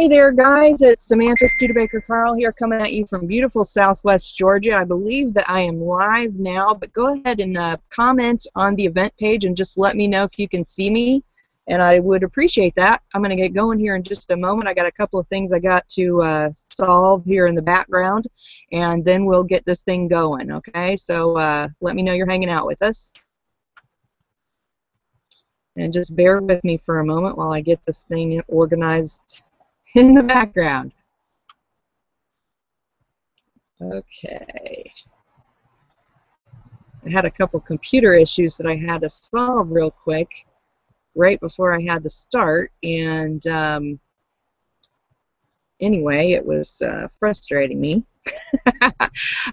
Hey there, guys. It's Samantha Studebaker Carl here, coming at you from beautiful Southwest Georgia. I believe that I am live now, but go ahead and comment on the event page and just let me know if you can see me, and I would appreciate that. I'm going to get going here in just a moment. I got a couple of things I got to solve here in the background, and then we'll get this thing going, okay? So let me know you're hanging out with us. And just bear with me for a moment while I get this thing organized in the background. Okay. I had a couple computer issues that I had to solve real quick right before I had to start, and anyway, it was frustrating me.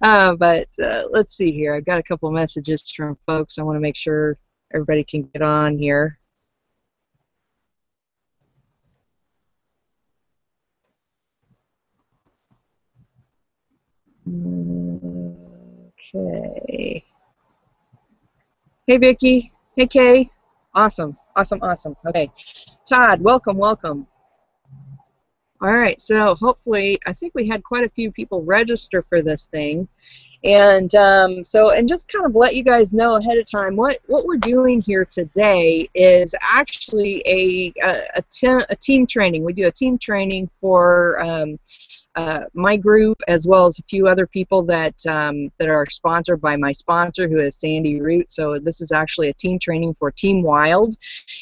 But let's see here. I've got a couple messages from folks. I want to make sure everybody can get on here. Okay. Hey, Vicki. Hey, Kay. Awesome. Awesome. Awesome. Okay. Todd, welcome. Welcome. All right. So hopefully, I think we had quite a few people register for this thing. And and just kind of let you guys know ahead of time, what we're doing here today is actually a team training. We do a team training for my group, as well as a few other people that that are sponsored by my sponsor, who is Sandy Root. So this is actually a team training for Team Wild,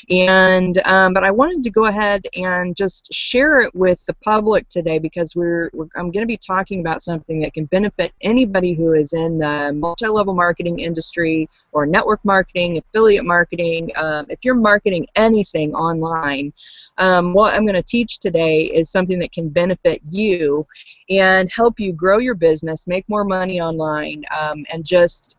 and but I wanted to go ahead and just share it with the public today, because I'm going to be talking about something that can benefit anybody who is in the multi-level marketing industry, or network marketing, affiliate marketing. If you're marketing anything online, what I'm going to teach today is something that can benefit you and help you grow your business, make more money online, and just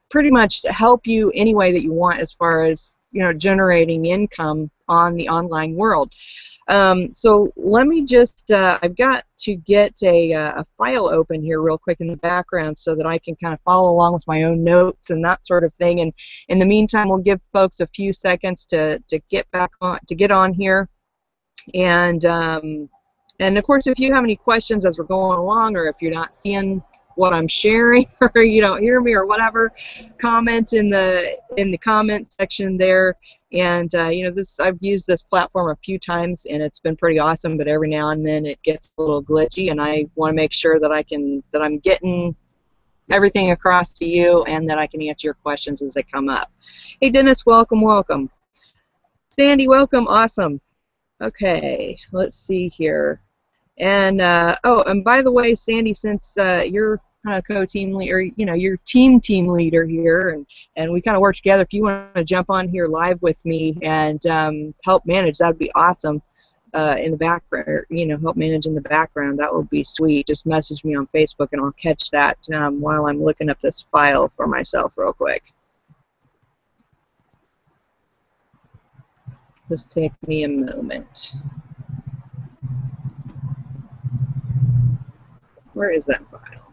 pretty much help you any way that you want, as far as, you know, generating income on the online world. So let me just, I've got to get a file open here real quick in the background so that I can kind of follow along with my own notes and that sort of thing. And in the meantime, we'll give folks a few seconds to get back on, to get on here. And of course, if you have any questions as we're going along, or if you're not seeing what I'm sharing, or you don't hear me or whatever, comment in the comment section there. And you know, I've used this platform a few times and it's been pretty awesome, but every now and then it gets a little glitchy, and I want to make sure that I'm getting everything across to you, and that I can answer your questions as they come up. Hey Dennis, welcome, welcome. Sandy, welcome, awesome. Okay, let's see here. And oh, and by the way, Sandy, since you're kind of co-team leader, you know, you're team leader here, and we kind of work together. If you want to jump on here live with me and help manage, that would be awesome. In the background, you know, help manage in the background, that would be sweet. Just message me on Facebook and I'll catch that while I'm looking up this file for myself real quick. Just take me a moment. Where is that file?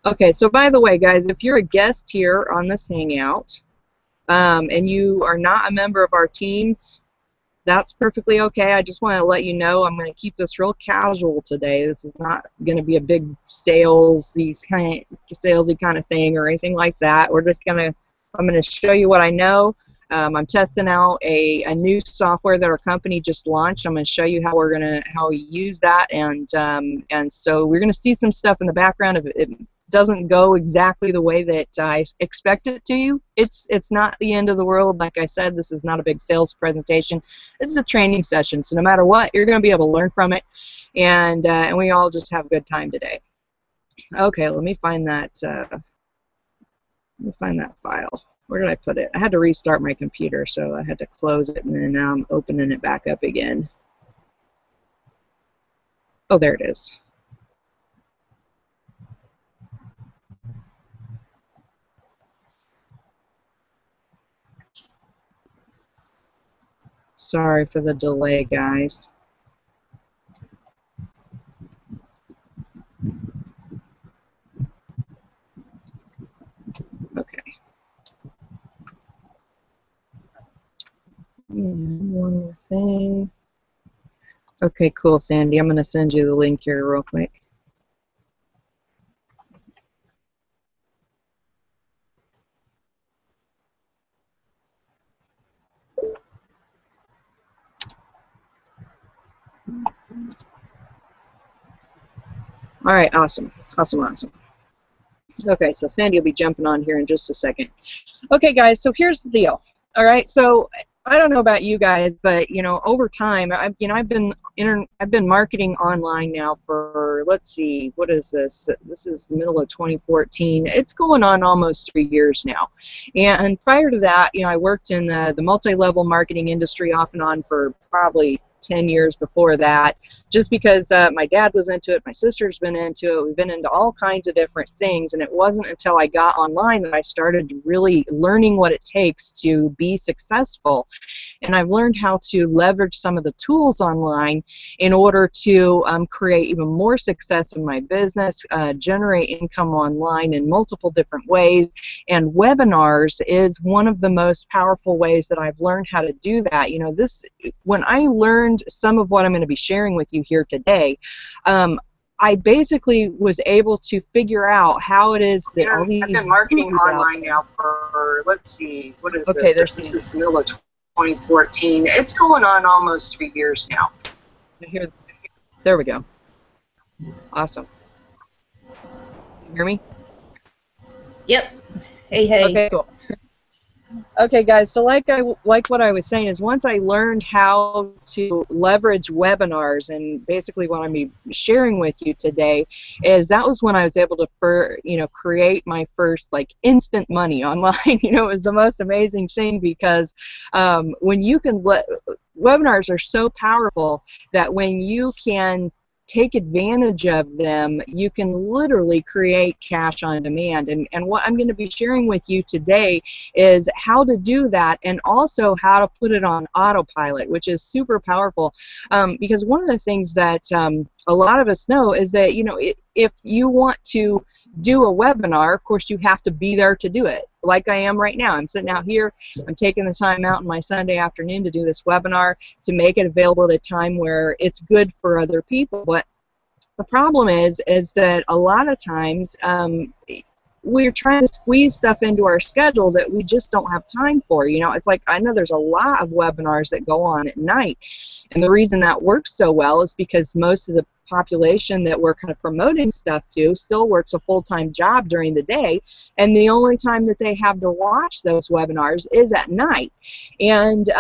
Okay, so by the way, guys, if you're a guest here on this Hangout and you are not a member of our teams, that's perfectly okay. I just want to let you know I'm going to keep this real casual today. This is not going to be a big salesy kind of thing or anything like that. I'm going to show you what I know. I'm testing out a new software that our company just launched. I'm going to show you how we use that, and so we're going to see some stuff in the background. If it doesn't go exactly the way that I expect it to, it's not the end of the world. Like I said, this is not a big sales presentation. This is a training session, so no matter what, you're going to be able to learn from it, and we all just have a good time today. Okay, let me find that. File. Where did I put it? I had to restart my computer, so I had to close it, and then now I'm opening it back up again. Oh, there it is. Sorry for the delay, guys. Okay. Okay, cool, Sandy. I'm going to send you the link here real quick. All right, awesome. Awesome, awesome. Okay, so Sandy will be jumping on here in just a second. Okay, guys, so here's the deal. All right, so I don't know about you guys, but over time, I've been marketing online now for, let's see, what is this? This is the middle of 2014. It's going on almost 3 years now. And prior to that, I worked in the multi-level marketing industry off and on for probably 10 years before that, just because my dad was into it, my sister's been into it, we've been into all kinds of different things, and it wasn't until I got online that I started really learning what it takes to be successful. And I've learned how to leverage some of the tools online in order to create even more success in my business, generate income online in multiple different ways, and webinars is one of the most powerful ways that I've learned how to do that. When I learned some of what I'm going to be sharing with you here today, I basically was able to figure out how it is that all these... I've been marketing online now for, let's see, what is this? This is the middle of 2014. It's going on almost 3 years now. There we go. Awesome. You hear me? Yep. Hey. Okay, cool. Okay, guys, so like what I was saying is once I learned how to leverage webinars, and basically what I'm sharing with you today is that was when I was able to create my first instant money online. It was the most amazing thing because when you can webinars are so powerful that when you can take advantage of them, you can literally create cash on demand. And what I'm going to be sharing with you today is how to do that, and also how to put it on autopilot, which is super powerful. Because one of the things that a lot of us know is that if you want to do a webinar, of course you have to be there to do it. Like I am right now. I'm sitting out here, I'm taking the time out on my Sunday afternoon to do this webinar, to make it available at a time where it's good for other people. But the problem is that a lot of times we're trying to squeeze stuff into our schedule that we just don't have time for. It's like, I know there's a lot of webinars that go on at night, and the reason that works so well is because most of the population that we're kind of promoting stuff to still works a full-time job during the day, and the only time that they have to watch those webinars is at night. And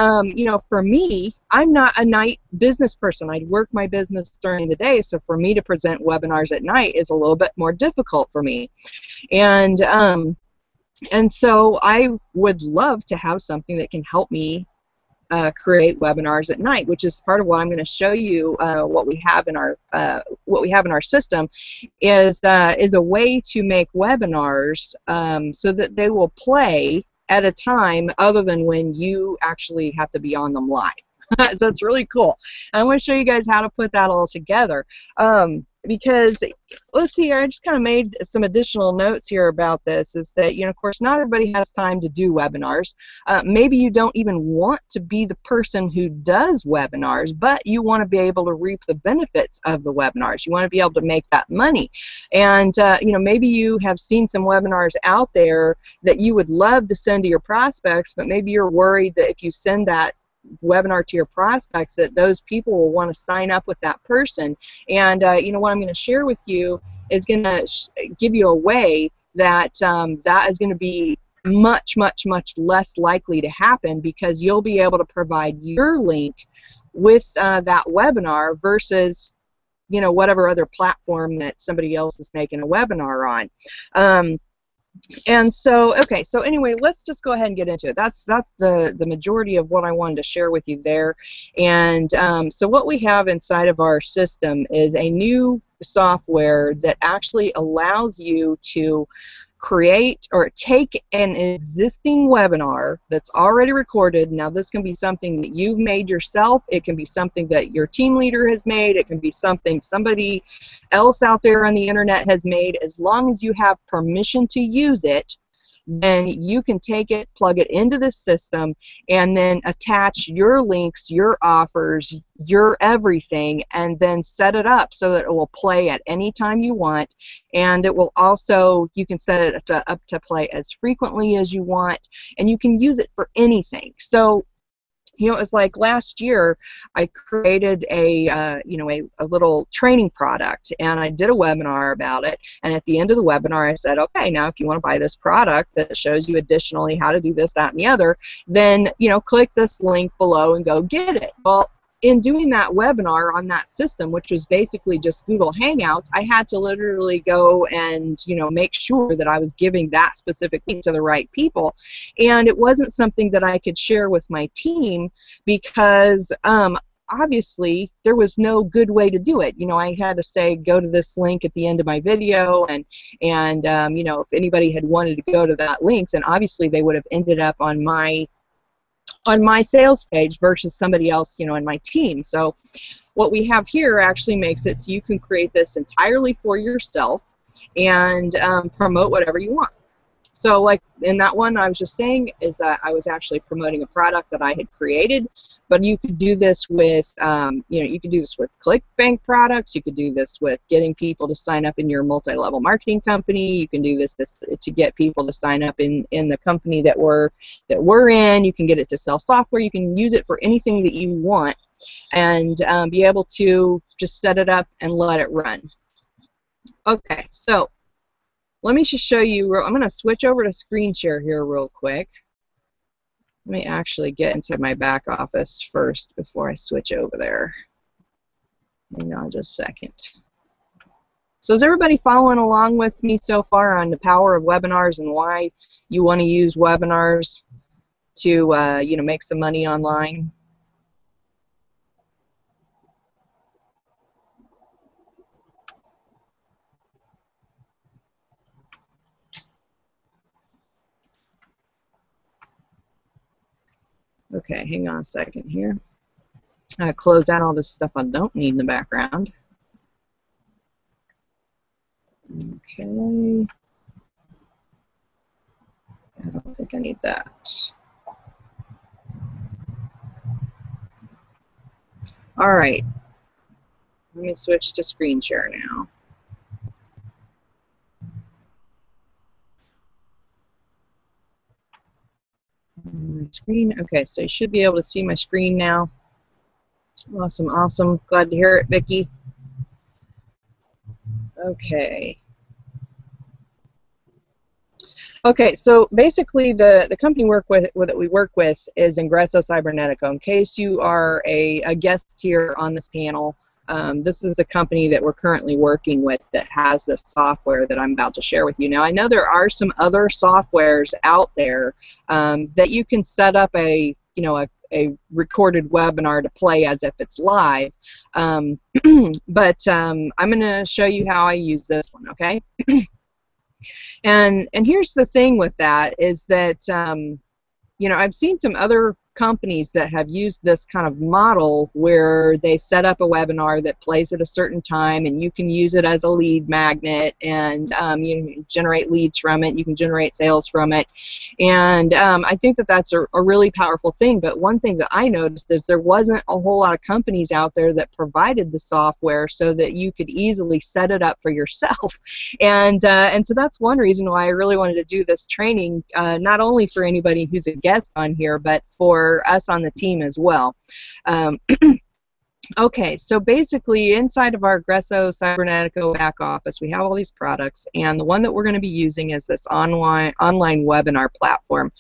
for me, I'm not a night business person. I work my business during the day, so for me to present webinars at night is a little bit more difficult for me. And so I would love to have something that can help me create webinars at night, which is part of what I'm going to show you. What we have in our system is a way to make webinars so that they will play at a time other than when you actually have to be on them live. So it's really cool. And I'm going to show you guys how to put that all together. Because, let's see, I just kind of made some additional notes here about this, is that, of course, not everybody has time to do webinars. Maybe you don't even want to be the person who does webinars, but you want to be able to reap the benefits of the webinars. You want to be able to make that money. And, maybe you have seen some webinars out there that you would love to send to your prospects, but maybe you're worried that if you send that webinar to your prospects that those people will want to sign up with that person. And what I'm going to share with you is going to give you a way that that is going to be much less likely to happen, because you'll be able to provide your link with that webinar versus whatever other platform that somebody else is making a webinar on. And so, okay, so anyway, let's just go ahead and get into it. That's the majority of what I wanted to share with you there. And so what we have inside of our system is a new software that actually allows you to create or take an existing webinar that's already recorded. Now, this can be something that you've made yourself. It can be something that your team leader has made. It can be something somebody else out there on the internet has made. As long as you have permission to use it, then you can take it, plug it into the system, and then attach your links, your offers, your everything, and then set it up so that it will play at any time you want. And it will also, you can set it up to play as frequently as you want, and you can use it for anything. So it was like last year I created a little training product, and I did a webinar about it, and at the end of the webinar I said, okay, now if you want to buy this product that shows you additionally how to do this, that, and the other, then click this link below and go get it. Well, in doing that webinar on that system, which was basically just Google Hangouts, I had to literally go and make sure that I was giving that specific link to the right people, and it wasn't something that I could share with my team because obviously there was no good way to do it. I had to say go to this link at the end of my video, and if anybody had wanted to go to that link, then obviously they would have ended up on my sales page versus somebody else, in my team. So what we have here actually makes it so you can create this entirely for yourself and promote whatever you want. So like in that one I was just saying is that I was actually promoting a product that I had created, but you could do this with, you could do this with ClickBank products. You could do this with getting people to sign up in your multi-level marketing company. You can do this to get people to sign up in the company that we're in. You can get it to sell software. You can use it for anything that you want, and be able to just set it up and let it run. Okay, so let me just show you. I'm going to switch over to screen share here real quick. Let me actually get into my back office first before I switch over there. Hang on just a second. So is everybody following along with me so far on the power of webinars and why you want to use webinars to make some money online? Okay, hang on a second here. I'm going to close out all this stuff I don't need in the background. Okay. I don't think I need that. All right. Let me switch to screen share now. My screen. Okay, so you should be able to see my screen now. Awesome, awesome. Glad to hear it, Vicki. Okay. Okay, so basically the company that we work with is Ingresso Cybernetico. In case you are a guest here on this panel, this is the company that we're currently working with that has the software that I'm about to share with you. Now, I know there are some other softwares out there that you can set up a recorded webinar to play as if it's live, but I'm going to show you how I use this one, okay? And here's the thing with that is that I've seen some other companies that have used this kind of model where they set up a webinar that plays at a certain time, and you can use it as a lead magnet, and you can generate leads from it, you can generate sales from it, and I think that that's a really powerful thing. But one thing that I noticed is there wasn't a whole lot of companies out there that provided the software so that you could easily set it up for yourself, and so that's one reason why I really wanted to do this training, not only for anybody who's a guest on here, but for us on the team as well. Okay, so basically inside of our Ingresso Cybernetico back office, we have all these products, and the one that we're going to be using is this online webinar platform.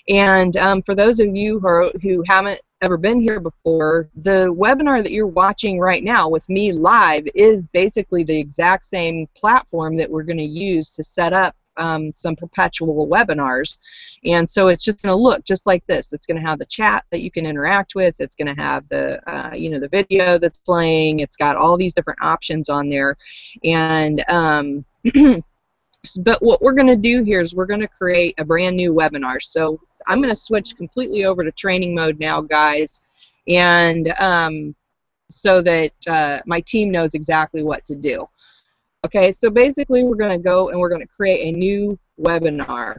And for those of you who haven't ever been here before, the webinar that you're watching right now with me live is basically the exact same platform that we're going to use to set up some perpetual webinars. And so it's just going to look just like this. It's going to have the chat that you can interact with. It's going to have the the video that's playing. It's got all these different options on there. And but what we're going to do here is we're going to create a brand new webinar. So I'm going to switch completely over to training mode now, guys, and so that my team knows exactly what to do. Okay, so basically we're going to go and we're going to create a new webinar.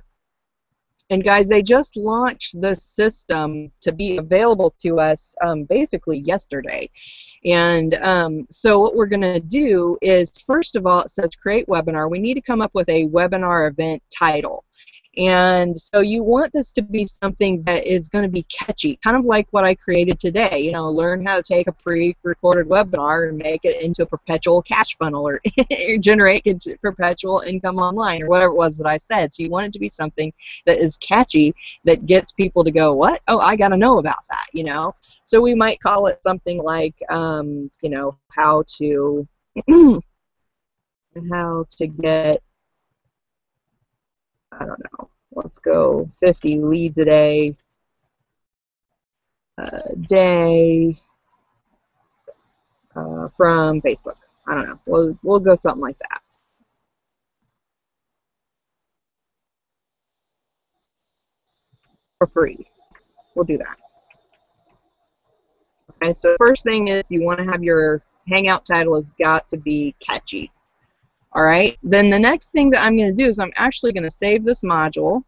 And guys, they just launched this system to be available to us basically yesterday. And so what we're going to do is, first of all, it says create webinar. We need to come up with a webinar event title. And so you want this to be something that is going to be catchy, kind of like what I created today. You know, learn how to take a pre-recorded webinar and make it into a perpetual cash funnel, or generate perpetual income online, or whatever it was that I said. So you want it to be something that is catchy, that gets people to go, what? Oh, I got to know about that, you know? So we might call it something like, you know, how to how to get, I don't know, let's go 50 leads a day from Facebook. I don't know. We'll go something like that for free. We'll do that. Okay. So first thing is you want to have your Hangout title has got to be catchy. All right. Then the next thing that I'm going to do is I'm actually going to save this module.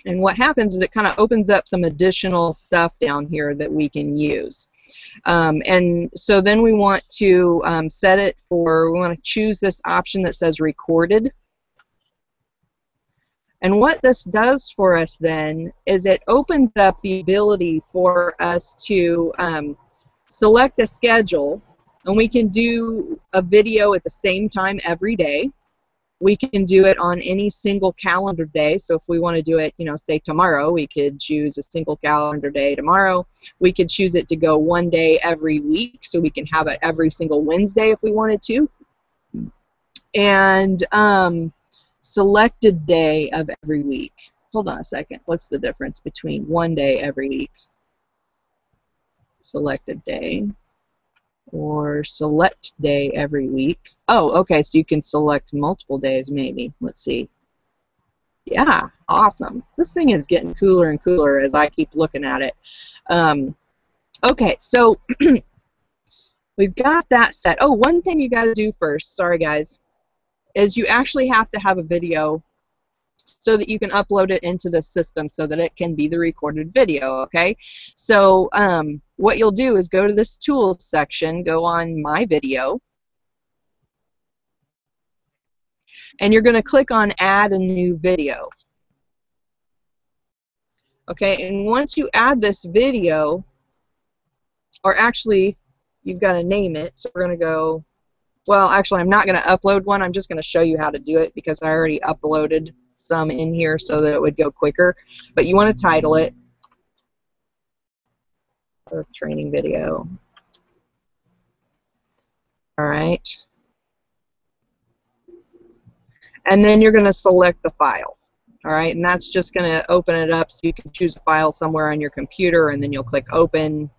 And what happens is it kind of opens up some additional stuff down here that we can use. And so then we want to set it for, we want to choose this option that says recorded. And what this does for us then is it opens up the ability for us to select a schedule, and we can do a video at the same time every day. We can do it on any single calendar day. So if we want to do it, you know, say tomorrow, we could choose a single calendar day tomorrow. We could choose it to go one day every week, so we can have it every single Wednesday if we wanted to. And selected day of every week. Hold on a second. What's the difference between one day every week, selected day, or select day every week? Oh, okay, so you can select multiple days maybe. Let's see. Yeah, awesome. This thing is getting cooler and cooler as I keep looking at it. Okay, so we've got that set. Oh, one thing you got to do first, sorry guys, is you actually have to have a video so that you can upload it into the system so that it can be the recorded video, okay? So what you'll do is go to this tools section, go on my video, and you're going to click on add a new video. Okay, and once you add this video, or actually you've got to name it, so we're going to go, well actually I'm not going to upload one, I'm just going to show you how to do it because I already uploaded some in here so that it would go quicker. But you want to title it training video. Alright. And then you're going to select the file. Alright, and that's just going to open it up so you can choose a file somewhere on your computer, and then you'll click open.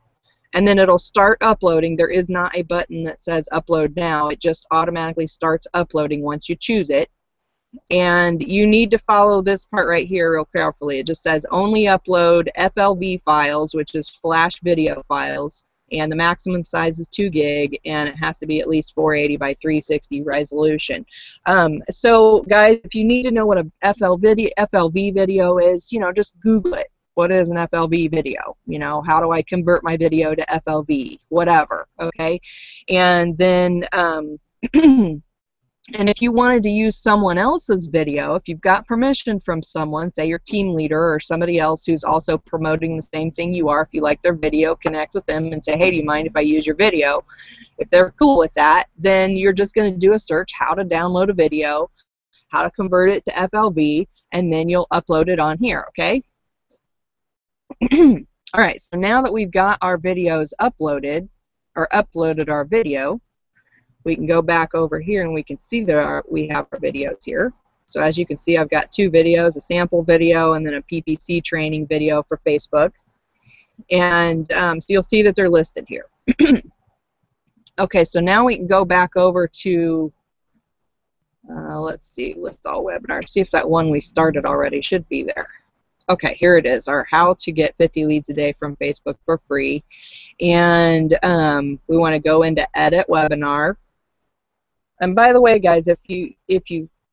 And then it'll start uploading. There is not a button that says upload now. It just automatically starts uploading once you choose it. And you need to follow this part right here real carefully. It just says only upload FLV files, which is flash video files, and the maximum size is 2 gig, and it has to be at least 480 by 360 resolution. So guys, if you need to know what a FLV video is, you know, just Google it. What is an FLV video? You know, how do I convert my video to FLV? Whatever, okay? And then and if you wanted to use someone else's video, if you've got permission from someone, say your team leader or somebody else who's also promoting the same thing you are, if you like their video, connect with them and say, hey, do you mind if I use your video? If they're cool with that, then you're just going to do a search, how to download a video, how to convert it to FLV, and then you'll upload it on here, okay? All right, so now that we've got our videos uploaded, or uploaded our video, we can go back over here and we can see that we have our videos here. So as you can see, I've got 2 videos, a sample video and then a PPC training video for Facebook. And so you'll see that they're listed here. Okay, so now we can go back over to, let's see, list all webinars. See if that one we started already should be there. Okay, here it is, our how to get 50 leads a day from Facebook for free. And we want to go into edit webinar. And by the way, guys, if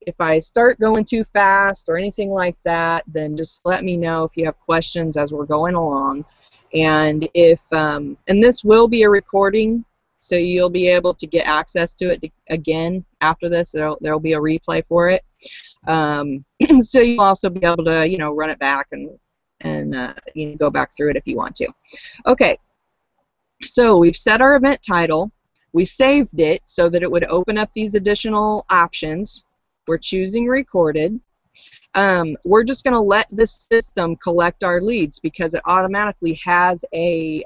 if I start going too fast or anything like that, then just let me know if you have questions as we're going along. And if and this will be a recording, so you'll be able to get access to it again after this. There'll be a replay for it. So you'll also be able to, you know, run it back and you know, go back through it if you want to. Okay, so we've set our event title. We saved it so that it would open up these additional options. We're choosing recorded. We're just going to let the system collect our leads because it automatically has a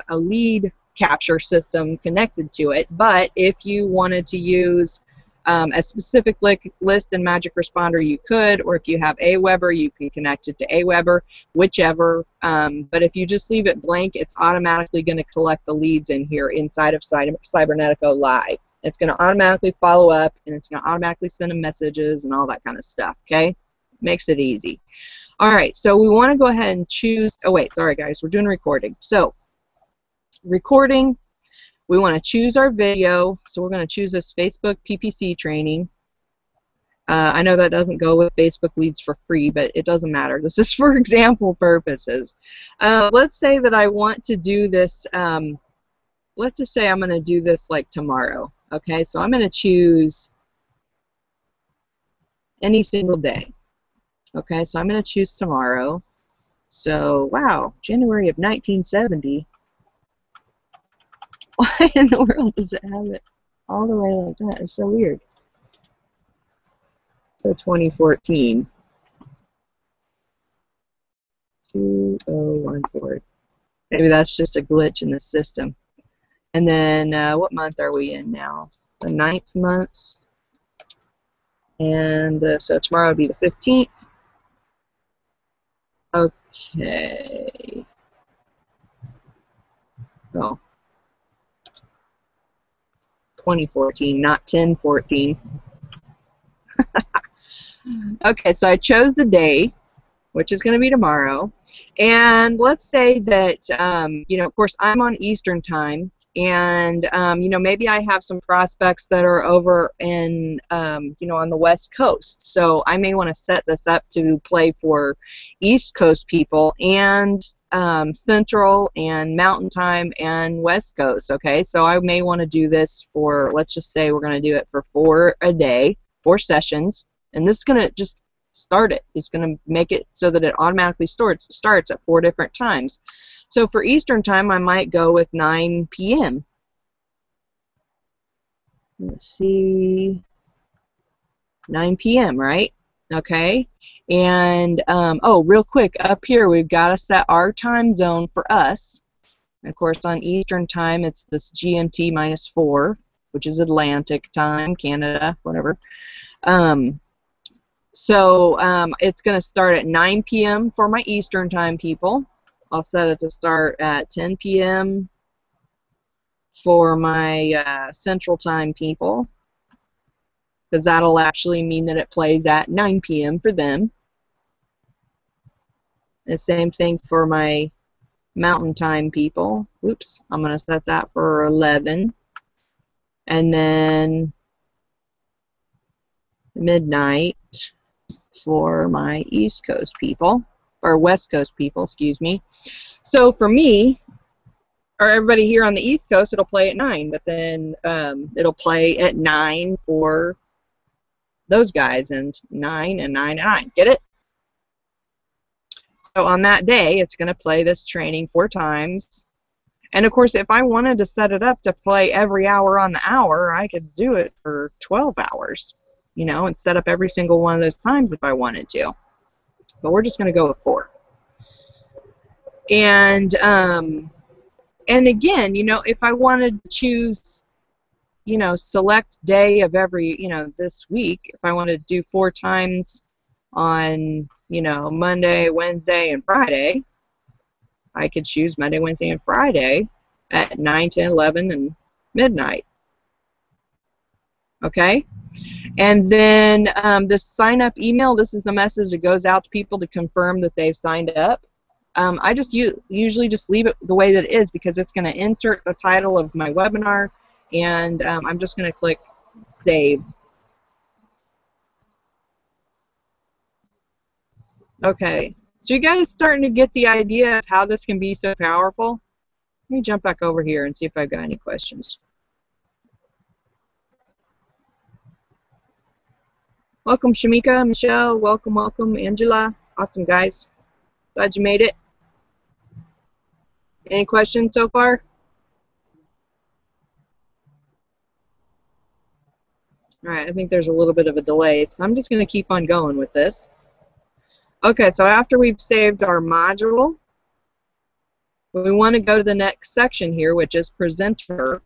lead capture system connected to it. But if you wanted to use a specific list in Magic Responder, you could, or if you have Aweber, you can connect it to Aweber, whichever. But if you just leave it blank, it's automatically going to collect the leads in here inside of Cybernetico Live. It's going to automatically follow up, and it's going to automatically send them messages and all that kind of stuff, okay? Makes it easy. All right, so we want to go ahead and choose, oh wait, sorry guys, we're doing recording. So, recording, we want to choose our video, so we're going to choose this Facebook PPC training. I know that doesn't go with Facebook leads for free, but it doesn't matter. This is for example purposes. Let's say that I want to do this, let's just say I'm going to do this like tomorrow. Okay, so I'm going to choose any single day. Okay, so I'm going to choose tomorrow. So, wow, January of 1970. Why in the world does it have it all the way like that? It's so weird. So 2014. 2014. Maybe that's just a glitch in the system. And then, what month are we in now? The 9th month. And so tomorrow would be the 15th. Okay. Oh. 2014, not 1014. Okay, so I chose the day, which is going to be tomorrow. And let's say that, you know, of course, I'm on Eastern time. And, you know, maybe I have some prospects that are over in, you know, on the West Coast. So I may want to set this up to play for East Coast people and Central and Mountain Time and West Coast. Okay, so I may want to do this for, let's just say we're going to do it for 4 a day, 4 sessions. And this is going to just start it. It's going to make it so that it automatically starts at 4 different times. So for Eastern time, I might go with 9 p.m. Let's see, 9 p.m., right? Okay. And, oh, real quick, up here, we've got to set our time zone for us. Of course, on Eastern time, it's this GMT -4, which is Atlantic time, Canada, whatever. So it's going to start at 9 p.m. for my Eastern time people. I'll set it to start at 10 p.m. for my Central time people, because that'll actually mean that it plays at 9 p.m. for them. The same thing for my Mountain time people. Oops, I'm going to set that for 11. And then midnight for my East Coast people, or West Coast people, excuse me. So for me, or everybody here on the East Coast, it'll play at 9, but then it'll play at 9 for those guys, and 9 and 9 and 9. Get it? So on that day, it's going to play this training 4 times. And of course, if I wanted to set it up to play every hour on the hour, I could do it for 12 hours, you know, and set up every single one of those times if I wanted to. But we're just going to go with 4. And again, you know, if I wanted to choose, you know, select day of every, you know, this week, if I wanted to do 4 times on, you know, Monday, Wednesday, and Friday, I could choose Monday, Wednesday, and Friday at 9, 10, 11, and midnight. Okay? And then this sign-up email, this is the message that goes out to people to confirm that they've signed up. I just usually just leave it the way that it is because it's going to insert the title of my webinar, and I'm just going to click Save. Okay, so you guys starting to get the idea of how this can be so powerful? Let me jump back over here and see if I've got any questions. Welcome, Shamika, Michelle. Welcome, welcome, Angela. Awesome, guys. Glad you made it. Any questions so far? All right, I think there's a little bit of a delay, so I'm just going to keep on going with this. Okay, so after we've saved our module, we want to go to the next section here, which is presenter.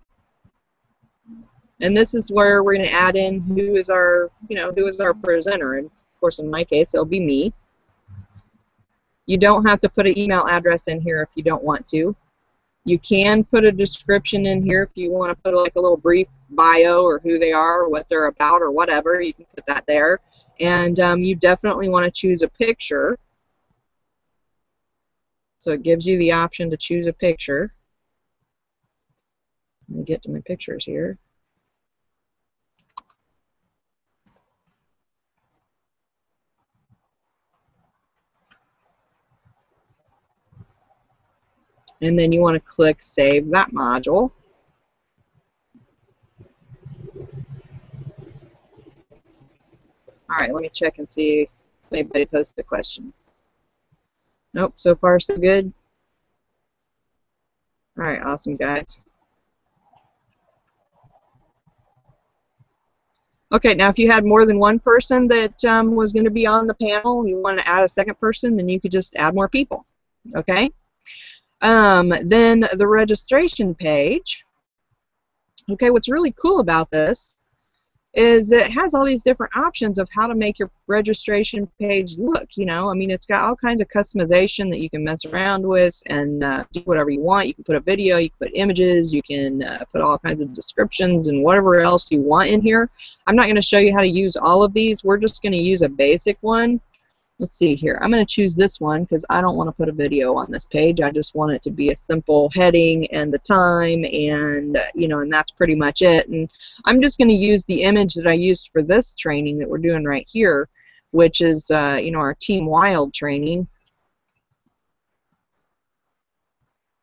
And this is where we're going to add in who is our, who is our presenter. And of course, in my case, it'll be me. You don't have to put an email address in here if you don't want to. You can put a description in here if you want to put like a little brief bio or who they are or what they're about or whatever. You can put that there. And you definitely want to choose a picture. So it gives you the option to choose a picture. Let me get to my pictures here. And then you want to click Save That Module. All right, let me check and see if anybody posted a question. Nope, so far so good. All right, awesome, guys. Okay, now if you had more than one person that was going to be on the panel, you want to add a second person, then you could just add more people. Okay. Then the registration page. Okay, what's really cool about this is that it has all these different options of how to make your registration page look. I mean, it's got all kinds of customization that you can mess around with and do whatever you want. You can put a video, you can put images, you can put all kinds of descriptions and whatever else you want in here. I'm not going to show you how to use all of these. We're just going to use a basic one. Let's see here. I'm going to choose this one because I don't want to put a video on this page. I just want it to be a simple heading and the time and, and that's pretty much it. And I'm just going to use the image that I used for this training that we're doing right here, which is, our Team Wild training.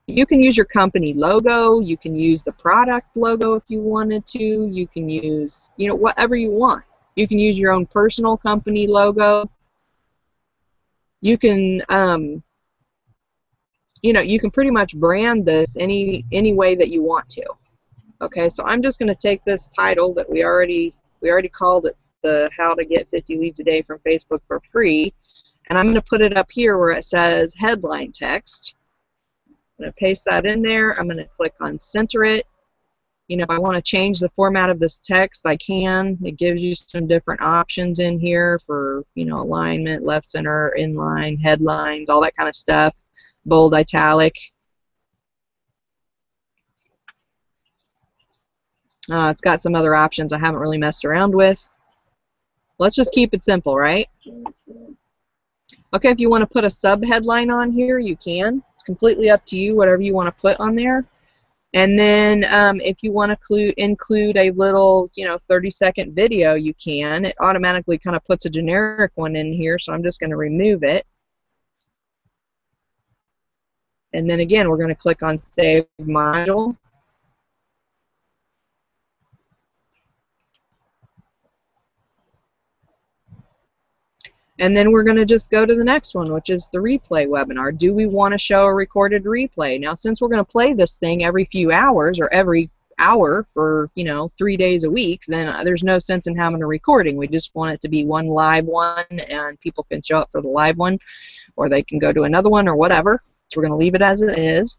You can use your company logo. You can use the product logo if you wanted to. You can use, whatever you want. You can use your own personal company logo. You can, you can pretty much brand this any way that you want to. Okay, so I'm just going to take this title that we already called it the How to Get 50 Leads a Day from Facebook for Free, and I'm going to put it up here where it says headline text. I'm going to paste that in there. I'm going to click on center it. If I want to change the format of this text, I can. It gives you some different options in here for, alignment, left center, inline, headlines, all that kind of stuff. Bold, italic. It's got some other options I haven't really messed around with. Let's just keep it simple, right? Okay, if you want to put a sub-headline on here, you can. It's completely up to you, whatever you want to put on there. And then if you want to include a little, 30-second video, you can. It automatically kind of puts a generic one in here, so I'm just going to remove it. And then again, we're going to click on Save Module. And then we're going to just go to the next one, which is the replay webinar. Do we want to show a recorded replay? Now, since we're going to play this thing every few hours or every hour for, 3 days a week, then there's no sense in having a recording. We just want it to be one live one, and people can show up for the live one, or they can go to another one or whatever. So we're going to leave it as it is.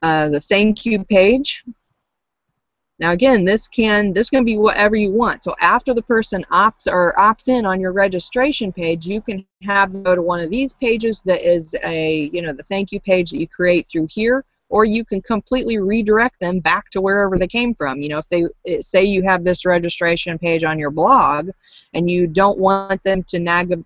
The thank you page. Now again, this can be whatever you want. So after the person opts in on your registration page, you can have them go to one of these pages that is a, the thank you page that you create through here, or you can completely redirect them back to wherever they came from. If they say you have this registration page on your blog and you don't want them to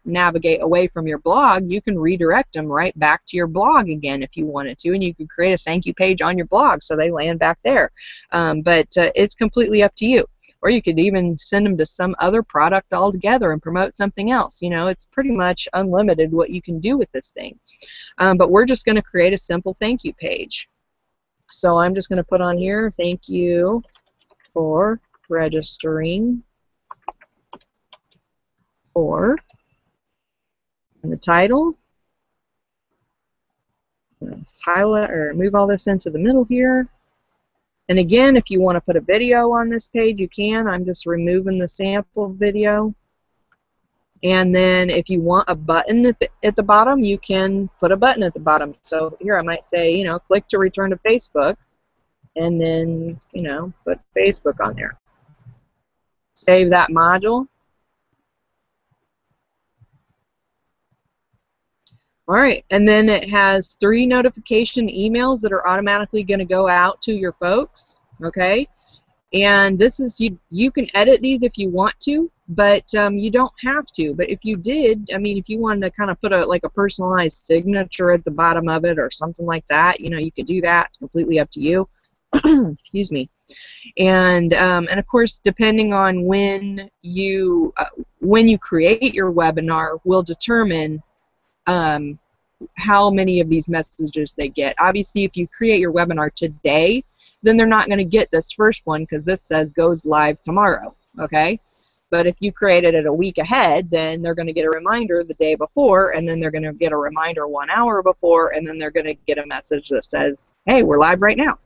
navigate away from your blog, you can redirect them right back to your blog again if you wanted to, and you could create a thank you page on your blog so they land back there. But it's completely up to you. or you could even send them to some other product altogether and promote something else. You know, it's pretty much unlimited what you can do with this thing. But we're just going to create a simple thank you page. So I'm just going to put on here, thank you for registering for, and the title. Let's highlight or move all this into the middle here. And again, if you want to put a video on this page, you can. I'm just removing the sample video. And then if you want a button at the bottom, you can put a button at the bottom. So here I might say, you know, click to return to Facebook, and then, you know, put Facebook on there. Save that module. All right, and then it has 3 notification emails that are automatically going to go out to your folks, okay? And this is, you can edit these if you want to, but you don't have to. But if you did, I mean, if you wanted to kind of put like a personalized signature at the bottom of it or something like that, you know, you could do that. It's completely up to you. Excuse me. And of course, depending on when you create your webinar will determine how many of these messages they get. Obviously, if you create your webinar today, then they're not going to get this first one because this says goes live tomorrow, okay? But if you created it a week ahead, then they're going to get a reminder the day before, and then they're going to get a reminder 1 hour before, and then they're going to get a message that says, hey, we're live right now.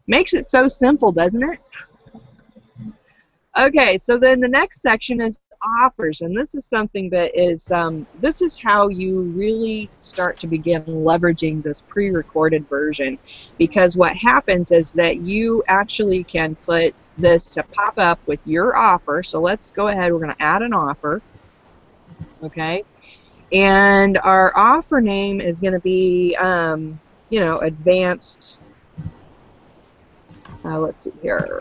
Makes it so simple, doesn't it? Okay, so then the next section is offers, and this is something that is, this is how you really start to begin leveraging this pre-recorded version, because what happens is that you actually can put this to pop up with your offer. So let's go ahead, we're going to add an offer, okay, and our offer name is going to be, you know, advanced, let's see here,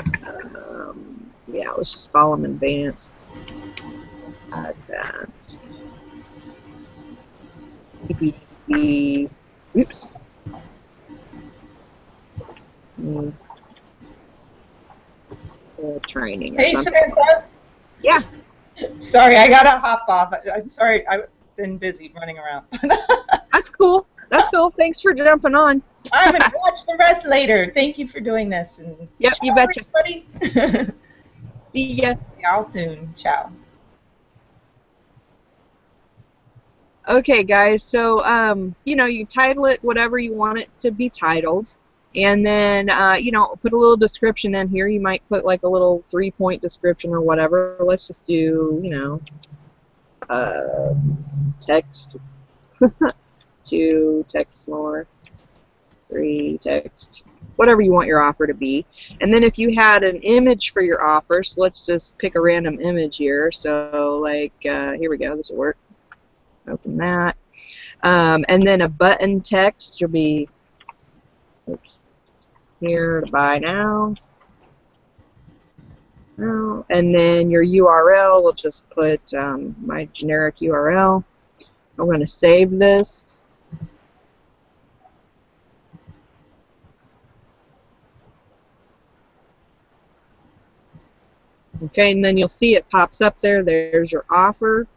yeah, let's just call them advanced. Advanced PPC, oops. Training. Hey, Samantha. Yeah. Sorry, I gotta hop off. I'm sorry, I've been busy running around. That's cool. That's cool. Thanks for jumping on. I'm gonna watch the rest later. Thank you for doing this. And yep, ciao, you betcha. everybody. See ya. See y'all soon. Ciao. Okay, guys. So, you know, you title it whatever you want it to be titled, and then, you know, put a little description in here. You might put like a little 3-point description or whatever. Let's just do, you know, text 2, text more, 3, text, whatever you want your offer to be. And then if you had an image for your offer, so let's just pick a random image here. So like, here we go, this will work. Open that. And then a button text will be, oops, here to buy now. And then your URL, we'll just put my generic URL. I'm going to save this. Okay, and then you'll see it pops up there. There's your offer.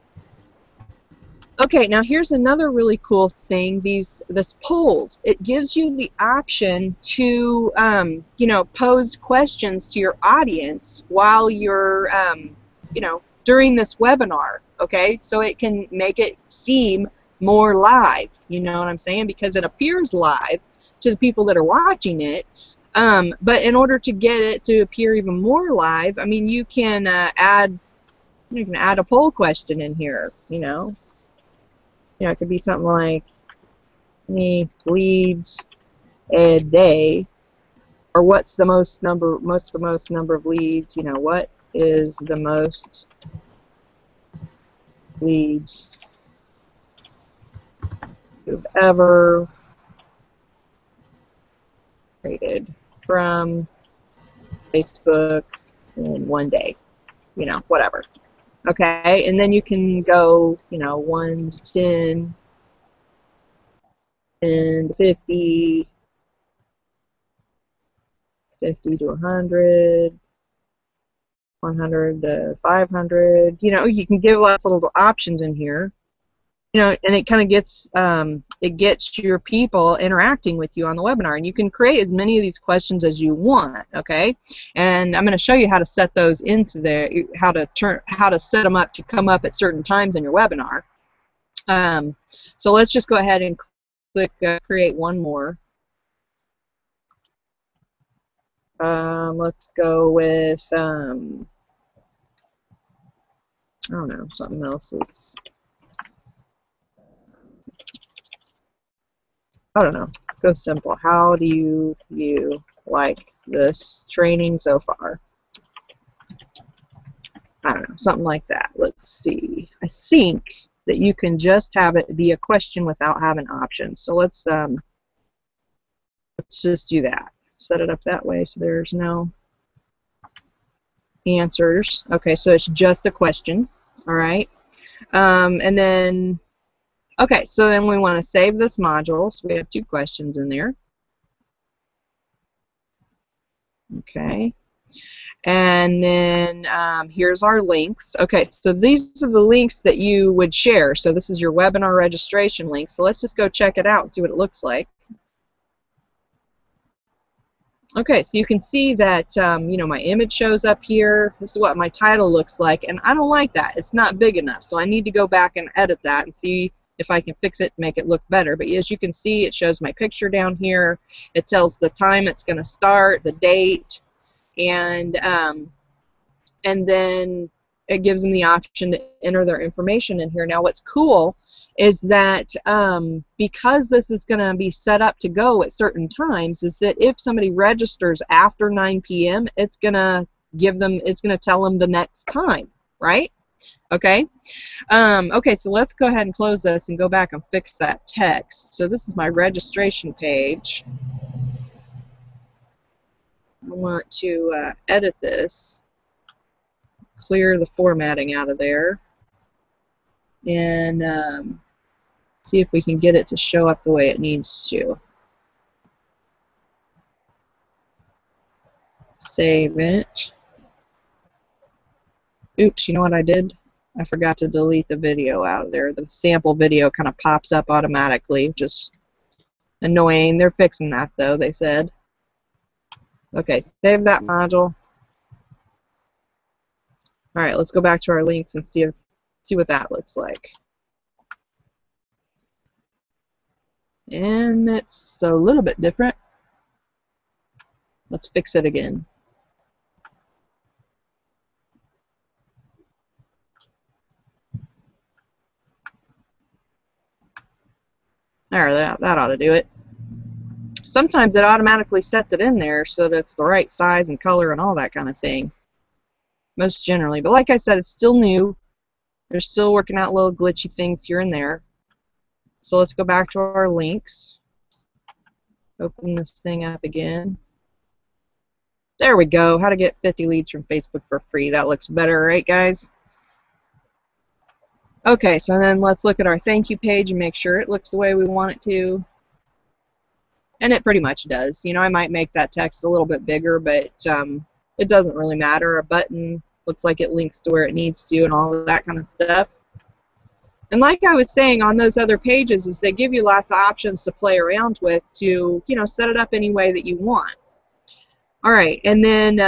Okay, now here's another really cool thing. This polls. It gives you the option to, you know, pose questions to your audience while you're, you know, during this webinar. Okay, so it can make it seem more live. You know what I'm saying? Because it appears live to the people that are watching it. But in order to get it to appear even more live, I mean, you can add a poll question in here. You know, it could be something like, how many leads a day, or what's the most number of leads? You know, what is the most leads you've ever created from Facebook in one day? You know, whatever. Okay, and then you can go, you know, 1 to 10, 10 to 50, 50 to 100, 100 to 500. You know, you can give lots of little options in here. You know, and it kind of gets your people interacting with you on the webinar, and you can create as many of these questions as you want. Okay, and I'm going to show you how to set those into there, how to set them up to come up at certain times in your webinar. So let's just go ahead and click create one more. Let's go with I don't know, something else. I don't know. Go simple. How do you like this training so far? I don't know, something like that. Let's see. I think that you can just have it be a question without having options. So let's just do that. Set it up that way so there's no answers. Okay, so it's just a question. All right. And then, okay, so then we want to save this module. So we have 2 questions in there. Okay. And then here's our links. Okay, so these are the links that you would share. So this is your webinar registration link. So let's just go check it out and see what it looks like. Okay, so you can see that you know, my image shows up here. This is what my title looks like, and I don't like that. It's not big enough, so I need to go back and edit that and see if I can fix it and make it look better. But as you can see, it shows my picture down here. It tells the time it's going to start, the date, and then it gives them the option to enter their information in here. Now what's cool is that because this is going to be set up to go at certain times, is that if somebody registers after 9 p.m., it's going to tell them the next time, right? Okay. Okay, so let's go ahead and close this and go back and fix that text. So this is my registration page. I want to edit this, clear the formatting out of there, and see if we can get it to show up the way it needs to. Save it. Oops, you know what I did? I forgot to delete the video out of there. The sample video kind of pops up automatically, which is annoying. They're fixing that though, they said. Okay, save that module. Alright, let's go back to our links and see what that looks like. And it's a little bit different. Let's fix it again. Alright, that ought to do it. Sometimes it automatically sets it in there so that it's the right size and color and all that kind of thing. Most generally. But like I said, it's still new. They're still working out little glitchy things here and there. So let's go back to our links. Open this thing up again. There we go. How to get 50 leads from Facebook for free. That looks better, right, guys? Okay, so then let's look at our thank you page and make sure it looks the way we want it to. And it pretty much does. You know, I might make that text a little bit bigger, but it doesn't really matter. A button looks like it links to where it needs to and all of that kind of stuff. And like I was saying on those other pages, is they give you lots of options to play around with to, you know, set it up any way that you want. All right, and then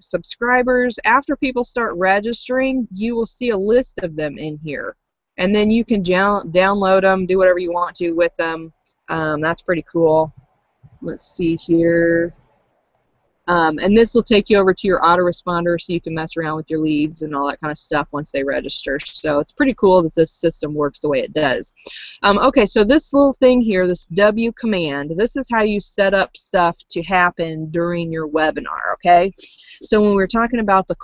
subscribers, after people start registering, you will see a list of them in here. And then you can download them, do whatever you want to with them. That's pretty cool. Let's see here. And this will take you over to your autoresponder so you can mess around with your leads and all that kind of stuff once they register. So it's pretty cool that this system works the way it does. Okay, so this little thing here, this W command, this is how you set up stuff to happen during your webinar, okay? So when we're talking about the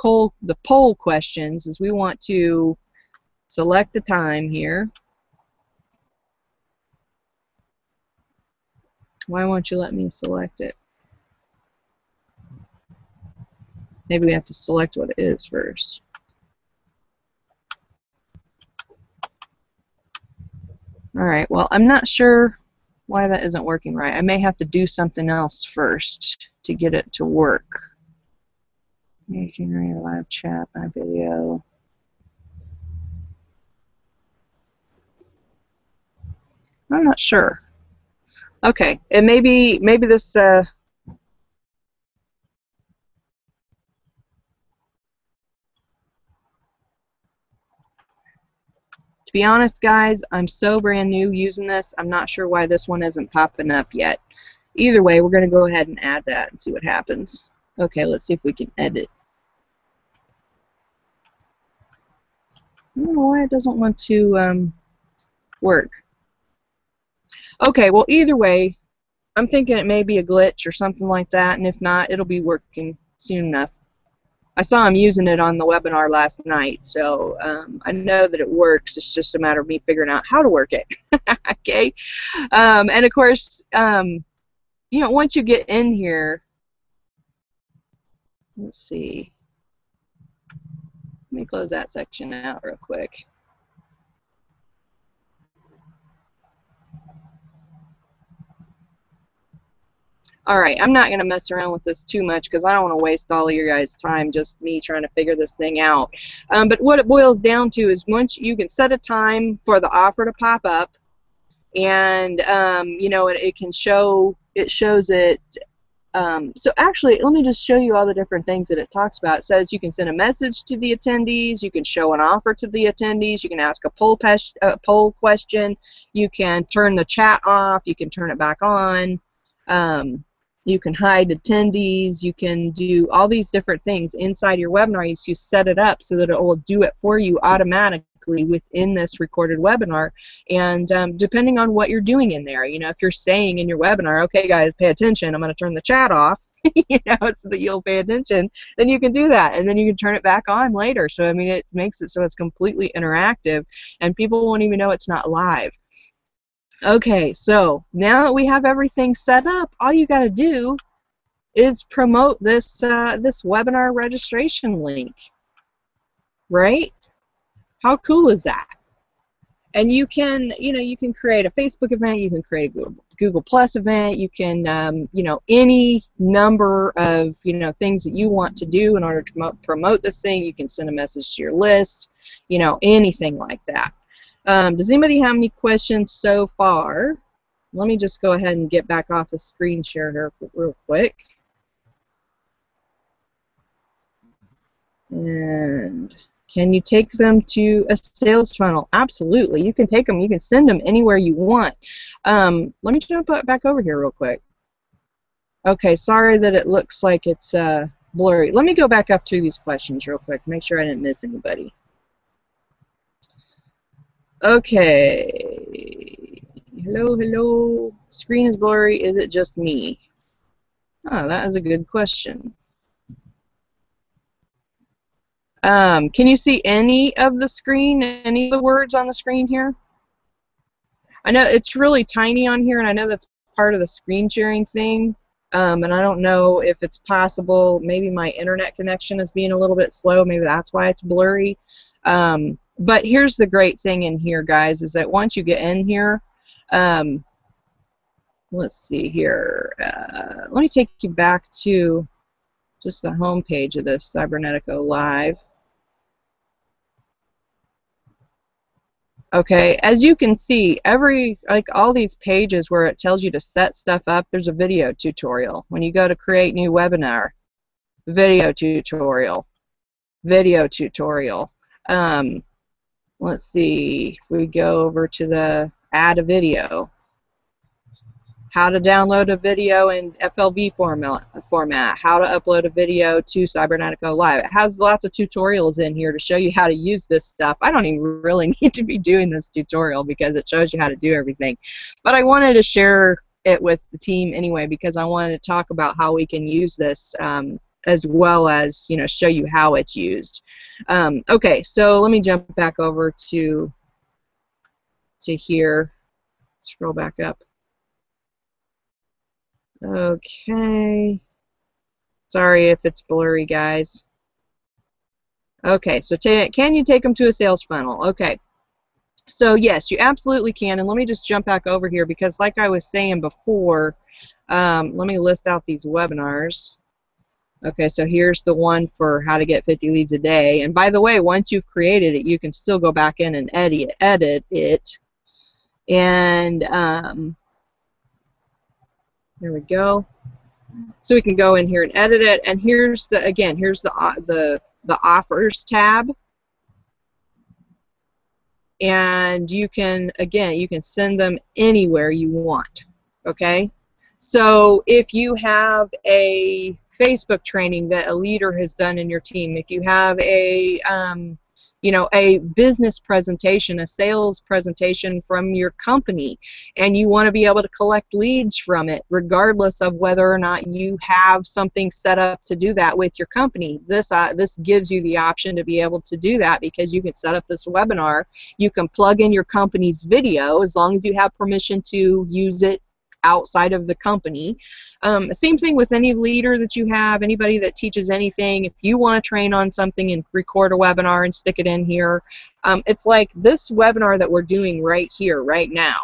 poll questions, is we want to select the time here. Why won't you let me select it? Maybe we have to select what it is first. Alright, well, I'm not sure why that isn't working right. I may have to do something else first to get it to work. Generate a live chat by video. I'm not sure. Okay, and maybe this. To be honest, guys, I'm so brand new using this. I'm not sure why this one isn't popping up yet. Either way, we're going to go ahead and add that and see what happens. Okay, let's see if we can edit. I don't know why it doesn't want to work. Okay, well, either way, I'm thinking it may be a glitch or something like that, and if not, it'll be working soon enough. I saw him using it on the webinar last night, so I know that it works. It's just a matter of me figuring out how to work it. Okay, and of course, you know, once you get in here, let's see. Let me close that section out real quick. All right, I'm not going to mess around with this too much because I don't want to waste all of your guys' time just me trying to figure this thing out. But what it boils down to is once you can set a time for the offer to pop up, and you know, it can show, it shows it. So actually, let me just show you all the different things that it talks about. It says you can send a message to the attendees, you can show an offer to the attendees, you can ask a poll question, you can turn the chat off, you can turn it back on. You can hide attendees, you can do all these different things inside your webinar. You set it up so that it will do it for you automatically within this recorded webinar, and depending on what you're doing in there, you know, if you're saying in your webinar, okay guys, pay attention, I'm going to turn the chat off, you know, so that you'll pay attention, then you can do that, and then you can turn it back on later. So I mean, it makes it so it's completely interactive and people won't even know it's not live. Okay, so now that we have everything set up, all you got to do is promote this this webinar registration link, right? How cool is that? And you can, you know, you can create a Facebook event, you can create a Google Plus event, you can, you know, any number of, you know, things that you want to do in order to promote this thing. You can send a message to your list, you know, anything like that. Does anybody have any questions so far? Let me just go ahead and get back off the screen share here real quick. And can you take them to a sales funnel? Absolutely. You can take them. You can send them anywhere you want. Let me jump back over here real quick. Okay, sorry that it looks like it's blurry. Let me go back up through these questions real quick. Make sure I didn't miss anybody. Okay. Hello, hello. Screen is blurry. Is it just me? Oh, that is a good question. Can you see any of the screen, any of the words on the screen here? I know it's really tiny on here, and I know that's part of the screen sharing thing, and I don't know if it's possible. Maybe my internet connection is being a little bit slow. Maybe that's why it's blurry. But here's the great thing in here, guys, is that once you get in here, let's see here. Let me take you back to just the home page of this Cybernetico Live. Okay, as you can see, all these pages where it tells you to set stuff up, there's a video tutorial. When you go to create new webinar, video tutorial, video tutorial. Let's see, if we go over to the add a video, how to download a video in FLV format, how to upload a video to Cybernetico Live. It has lots of tutorials in here to show you how to use this stuff. I don't even really need to be doing this tutorial because it shows you how to do everything. But I wanted to share it with the team anyway because I wanted to talk about how we can use this as well as, you know, show you how it's used. Okay, so let me jump back over to here. Scroll back up. Okay. Sorry if it's blurry, guys. Okay, so can you take them to a sales funnel? Okay. So yes, you absolutely can. And let me just jump back over here because like I was saying before, let me list out these webinars. Okay, so here's the one for how to get 50 leads a day. And by the way, once you've created it, you can still go back in and edit it. And there we go. So we can go in here and edit it. And here's the here's the offers tab. And you can send them anywhere you want. Okay. So if you have a Facebook training that a leader has done in your team, if you have a a business presentation, a sales presentation from your company, and you want to be able to collect leads from it, regardless of whether or not you have something set up to do that with your company, this gives you the option to be able to do that, because you can set up this webinar. You can plug in your company's video as long as you have permission to use it outside of the company. Same thing with any leader that you have, anybody that teaches anything. If you want to train on something and record a webinar and stick it in here, it's like this webinar that we're doing right here, right now.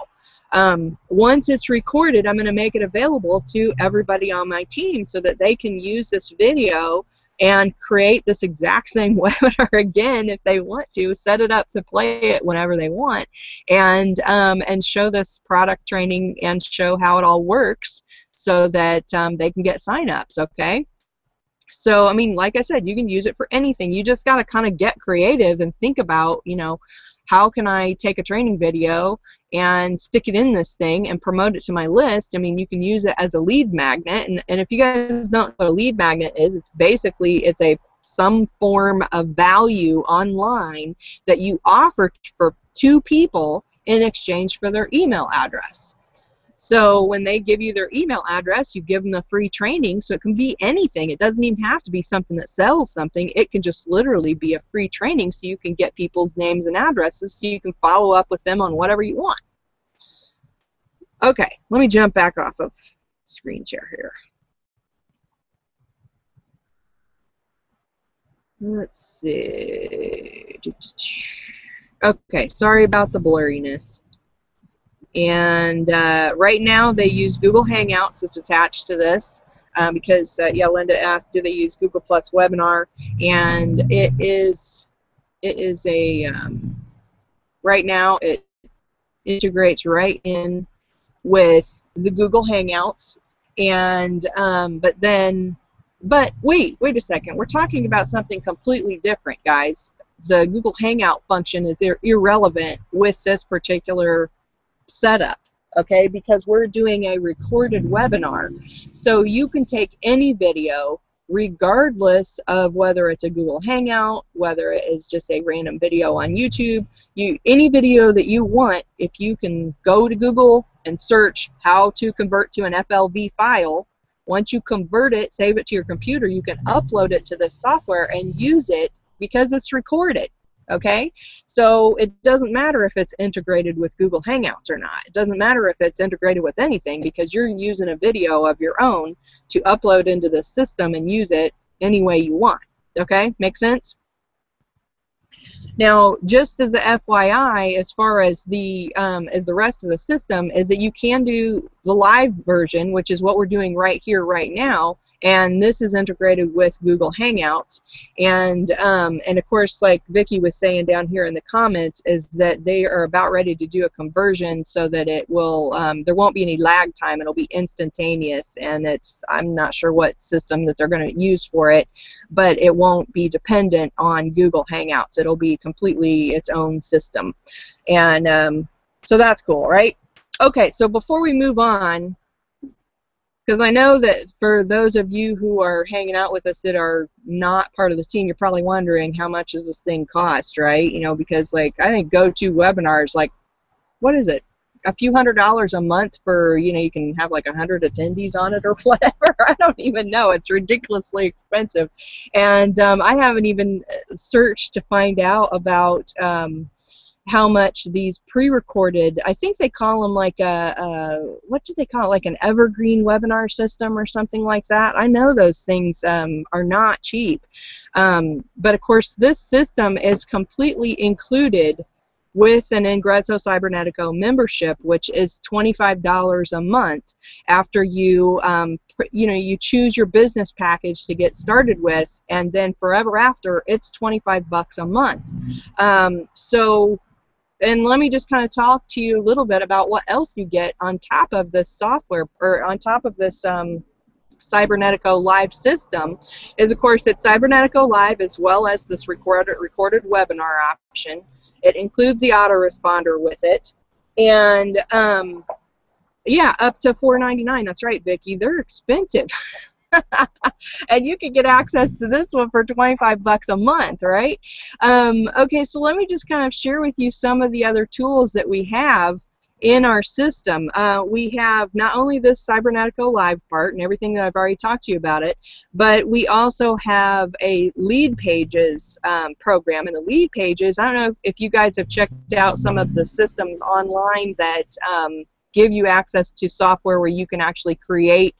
Once it's recorded, I'm going to make it available to everybody on my team so that they can use this video and create this exact same webinar again if they want to, set it up to play it whenever they want, and show this product training and show how it all works so that they can get sign-ups, okay? So, I mean, like I said, you can use it for anything. You just got to kind of get creative and think about, how can I take a training video and stick it in this thing and promote it to my list. I mean, you can use it as a lead magnet, and if you guys don't know what a lead magnet is, it's basically some form of value online that you offer to people in exchange for their email address. So when they give you their email address, you give them the free training. So it can be anything. It doesn't even have to be something that sells something. It can just literally be a free training, so you can get people's names and addresses so you can follow up with them on whatever you want. Okay, let me jump back off of screen share here. Let's see. Okay, sorry about the blurriness. And right now they use Google Hangouts. It's attached to this because yeah, Linda asked, do they use Google Plus Webinar? And it is a right now it integrates right in with the Google Hangouts. And but wait a second, we're talking about something completely different, guys. The Google Hangout function is irrelevant with this particular setup, okay, because we're doing a recorded webinar. So you can take any video, regardless of whether it's a Google Hangout, whether it is just a random video on YouTube, any video that you want. If you can go to Google and search how to convert to an FLV file, once you convert it, save it to your computer, you can upload it to this software and use it because it's recorded. Okay, so it doesn't matter if it's integrated with Google Hangouts or not. It doesn't matter if it's integrated with anything, because you're using a video of your own to upload into the system and use it any way you want. Okay, make sense? Now, just as a FYI, as far as the rest of the system, is that you can do the live version, which is what we're doing right here, right now. And this is integrated with Google Hangouts, and of course, like Vicki was saying down here in the comments, is that they are about ready to do a conversion so that it will there won't be any lag time. It'll be instantaneous, and I'm not sure what system that they're going to use for it, but it won't be dependent on Google Hangouts. It'll be completely its own system, and so that's cool, right? Okay, so before we move on, because I know that for those of you who are hanging out with us that are not part of the team, you're probably wondering how much does this thing cost, right? Because like I think GoToWebinars, like, what is it? A few $100s a month for, you can have like 100 attendees on it or whatever. I don't even know. It's ridiculously expensive. And I haven't even searched to find out about how much these pre-recorded, I think they call them like what do they call it, like an evergreen webinar system or something like that. I know those things are not cheap, but of course this system is completely included with an Ingresso Cybernetico membership, which is $25 a month after you, you choose your business package to get started with, and then forever after, it's 25 bucks a month. And let me just kind of talk to you a little bit about what else you get on top of this software, or on top of this Cybernetico Live system. Is, of course, it's Cybernetico Live as well as this recorded webinar option. It includes the autoresponder with it, and yeah, up to $4.99. That's right, Vicki. They're expensive. And you can get access to this one for 25 bucks a month, right? Okay, so let me just kind of share with you some of the other tools that we have in our system. We have not only this Cybernetico Live part and everything that I've already talked to you about it, but we also have a lead pages program. And the lead pages, I don't know if you guys have checked out some of the systems online that give you access to software where you can actually create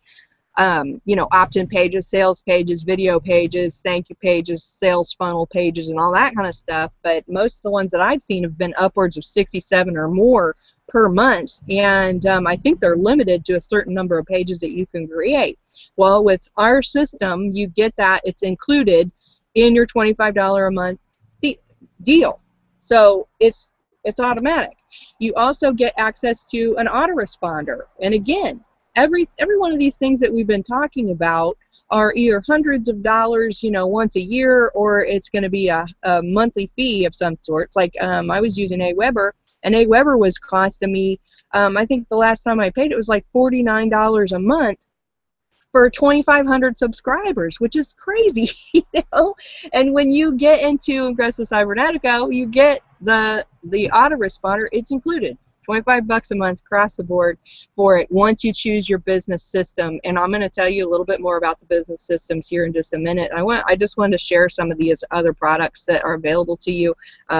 opt-in pages, sales pages, video pages, thank you pages, sales funnel pages, and all that kind of stuff. But most of the ones that I've seen have been upwards of 67 or more per month, and I think they're limited to a certain number of pages that you can create. Well, with our system, you get that. It's included in your $25 a month deal. So it's automatic. You also get access to an autoresponder, and again, every one of these things that we've been talking about are either hundreds of dollars, once a year, or it's going to be a monthly fee of some sort. It's like I was using Aweber, and Aweber was costing me, I think the last time I paid it was like $49 a month for 2,500 subscribers, which is crazy, And when you get into Ingresso Cybernetico, you get the autoresponder. It's included. 25 bucks a month across the board for it once you choose your business system. And I'm going to tell you a little bit more about the business systems here in just a minute. I just wanted to share some of these other products that are available to you.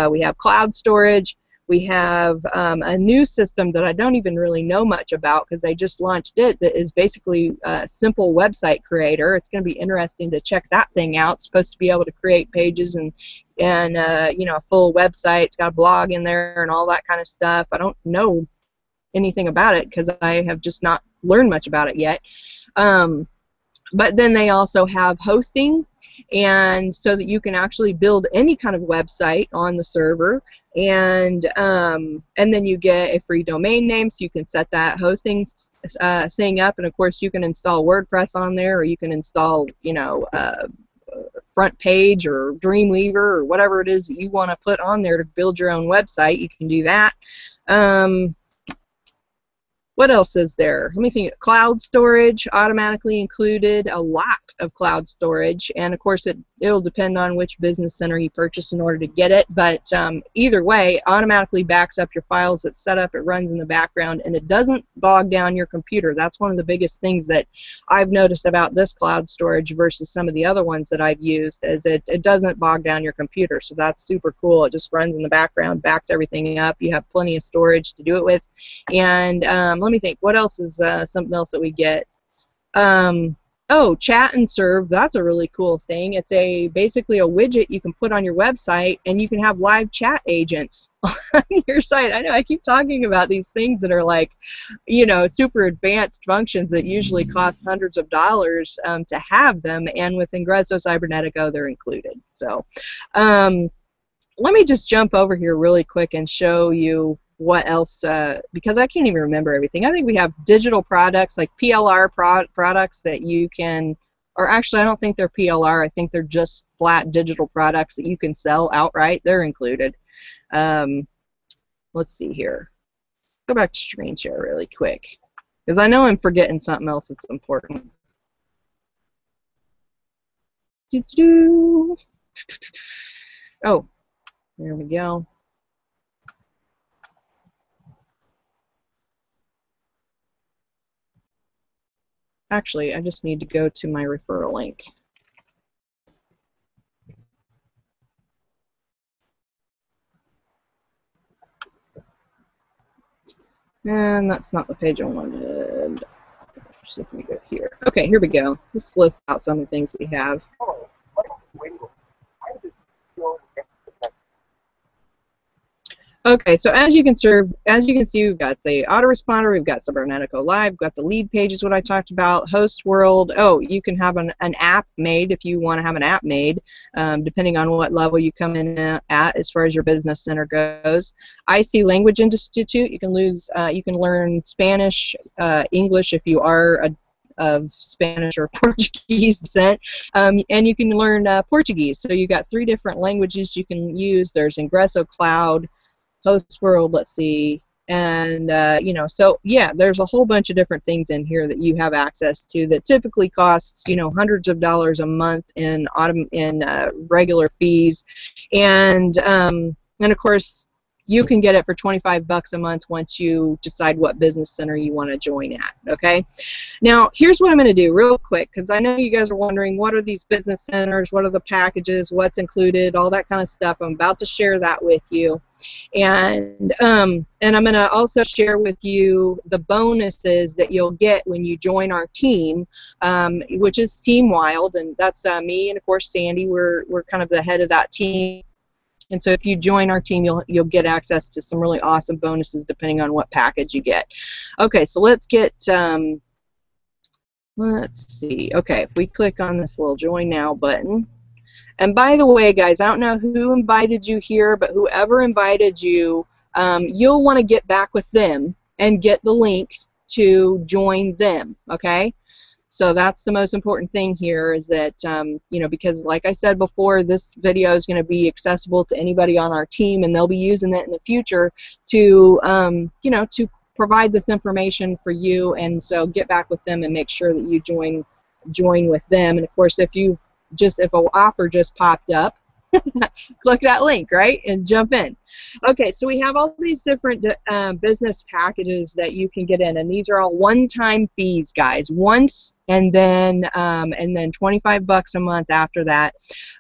We have cloud storage. We have a new system that I don't even really know much about because they just launched it, that is basically a simple website creator. It's going to be interesting to check that thing out. It's supposed to be able to create pages and a full website. It's got a blog in there and all that kind of stuff. I don't know anything about it because I have just not learned much about it yet. But then they also have hosting, and so that you can actually build any kind of website on the server, and then you get a free domain name, so you can set that hosting thing up, and of course you can install WordPress on there, or you can install Front Page or Dreamweaver or whatever it is that you want to put on there to build your own website. You can do that. What else is there? Let me think. Cloud storage, automatically included, a lot of cloud storage, and of course it'll depend on which business center you purchase in order to get it, but either way, automatically backs up your files. It's set up, it runs in the background, and it doesn't bog down your computer. That's one of the biggest things that I've noticed about this cloud storage versus some of the other ones that I've used, is it doesn't bog down your computer, so that's super cool. It just runs in the background, backs everything up. You have plenty of storage to do it with, and let me think, what else is something else that we get? Oh, Chat and Serve, that's a really cool thing. It's basically a widget you can put on your website, and you can have live chat agents on your site. I know I keep talking about these things that are like, super advanced functions that usually cost hundreds of dollars to have them, and with Ingresso Cybernetico, they're included. So let me just jump over here really quick and show you what else, because I can't even remember everything. I think we have digital products like PLR products that you can, or actually I don't think they're PLR, I think they're just flat digital products that you can sell outright. They're included. Let's see here. Go back to screen share really quick, because I know I'm forgetting something else that's important. Oh, there we go. Actually, I just need to go to my referral link. And that's not the page I wanted. Just let me go here. Okay, here we go. This lists out some of the things we have. Okay, so as you can see, we've got the autoresponder, we've got Cybernetico Live, we've got the lead pages, what I talked about, host world. Oh, you can have an app made if you want to have an app made, depending on what level you come in at as far as your business center goes. IC Language Institute, you can learn Spanish, English if you are of Spanish or Portuguese descent, and you can learn Portuguese. So you got 3 different languages you can use. There's Ingresso Cloud, Host World, let's see, and you know, so yeah, there's a whole bunch of different things in here that you have access to that typically costs, you know, hundreds of dollars a month in regular fees, and of course you can get it for 25 bucks a month once you decide what business center you want to join at. Okay, now here's what I'm going to do real quick, because I know you guys are wondering, what are these business centers, what are the packages, what's included, all that kind of stuff. I'm about to share that with you. And I'm going to also share with you the bonuses that you'll get when you join our team, which is Team Wild, and that's me and of course Sandy. We're kind of the head of that team. And so if you join our team, you'll get access to some really awesome bonuses depending on what package you get. Okay, so let's get let's see. Okay, if we click on this little Join Now button. And by the way, guys, I don't know who invited you here, but whoever invited you, you'll want to get back with them and get the link to join them, okay? So that's the most important thing here, is that, you know, because like I said before, this video is going to be accessible to anybody on our team, and they'll be using that in the future to, you know, to provide this information for you. And so get back with them and make sure that you join with them. And of course, if an offer just popped up, click that link, right, and jump in. Okay, so we have all these different business packages that you can get in, and these are all one-time fees, guys. Once, and then 25 bucks a month after that,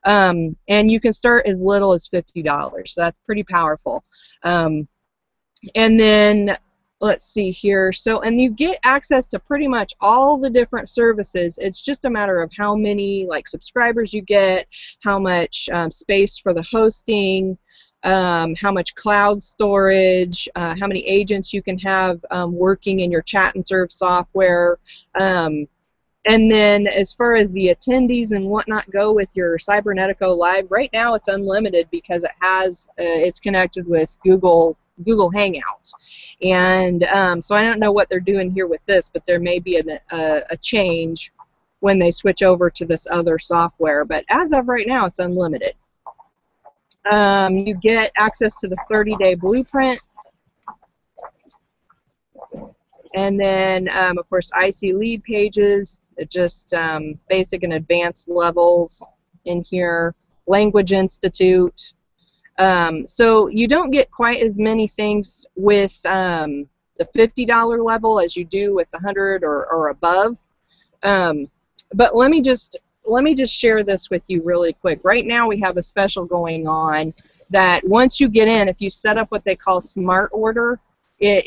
and you can start as little as $50. So that's pretty powerful. And then let's see here. So, and you get access to pretty much all the different services. It's just a matter of how many subscribers you get, how much space for the hosting, how much cloud storage, how many agents you can have working in your chat and serve software. And then as far as the attendees and whatnot go with your Cybernetico Live, right now it's unlimited because it's connected with Google Hangouts. And so I don't know what they're doing here with this, but there may be a change when they switch over to this other software. But as of right now, it's unlimited. You get access to the 30-day blueprint. And then, of course, IC lead pages, just basic and advanced levels in here. Language Institute. So you don't get quite as many things with the $50 level as you do with the 100 or above. But let me just share this with you really quick. Right now we have a special going on that once you get in, if you set up what they call Smart Order, it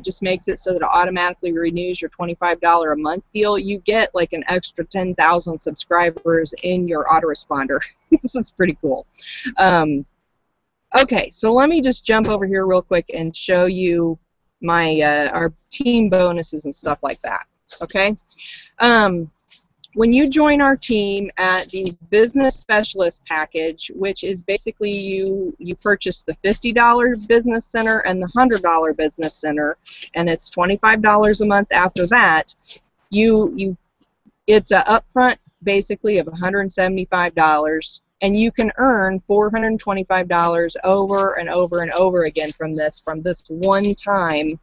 just makes it so that it automatically renews your $25 a month deal. You get like an extra 10,000 subscribers in your autoresponder. This is pretty cool. Okay, so let me just jump over here real quick and show you my our team bonuses and stuff like that. Okay. When you join our team at the Business Specialist package, which is basically you purchase the $50 Business Center and the $100 Business Center, and it's $25 a month after that, it's an upfront basically of $175, and you can earn $425 over and over and over again from this one-time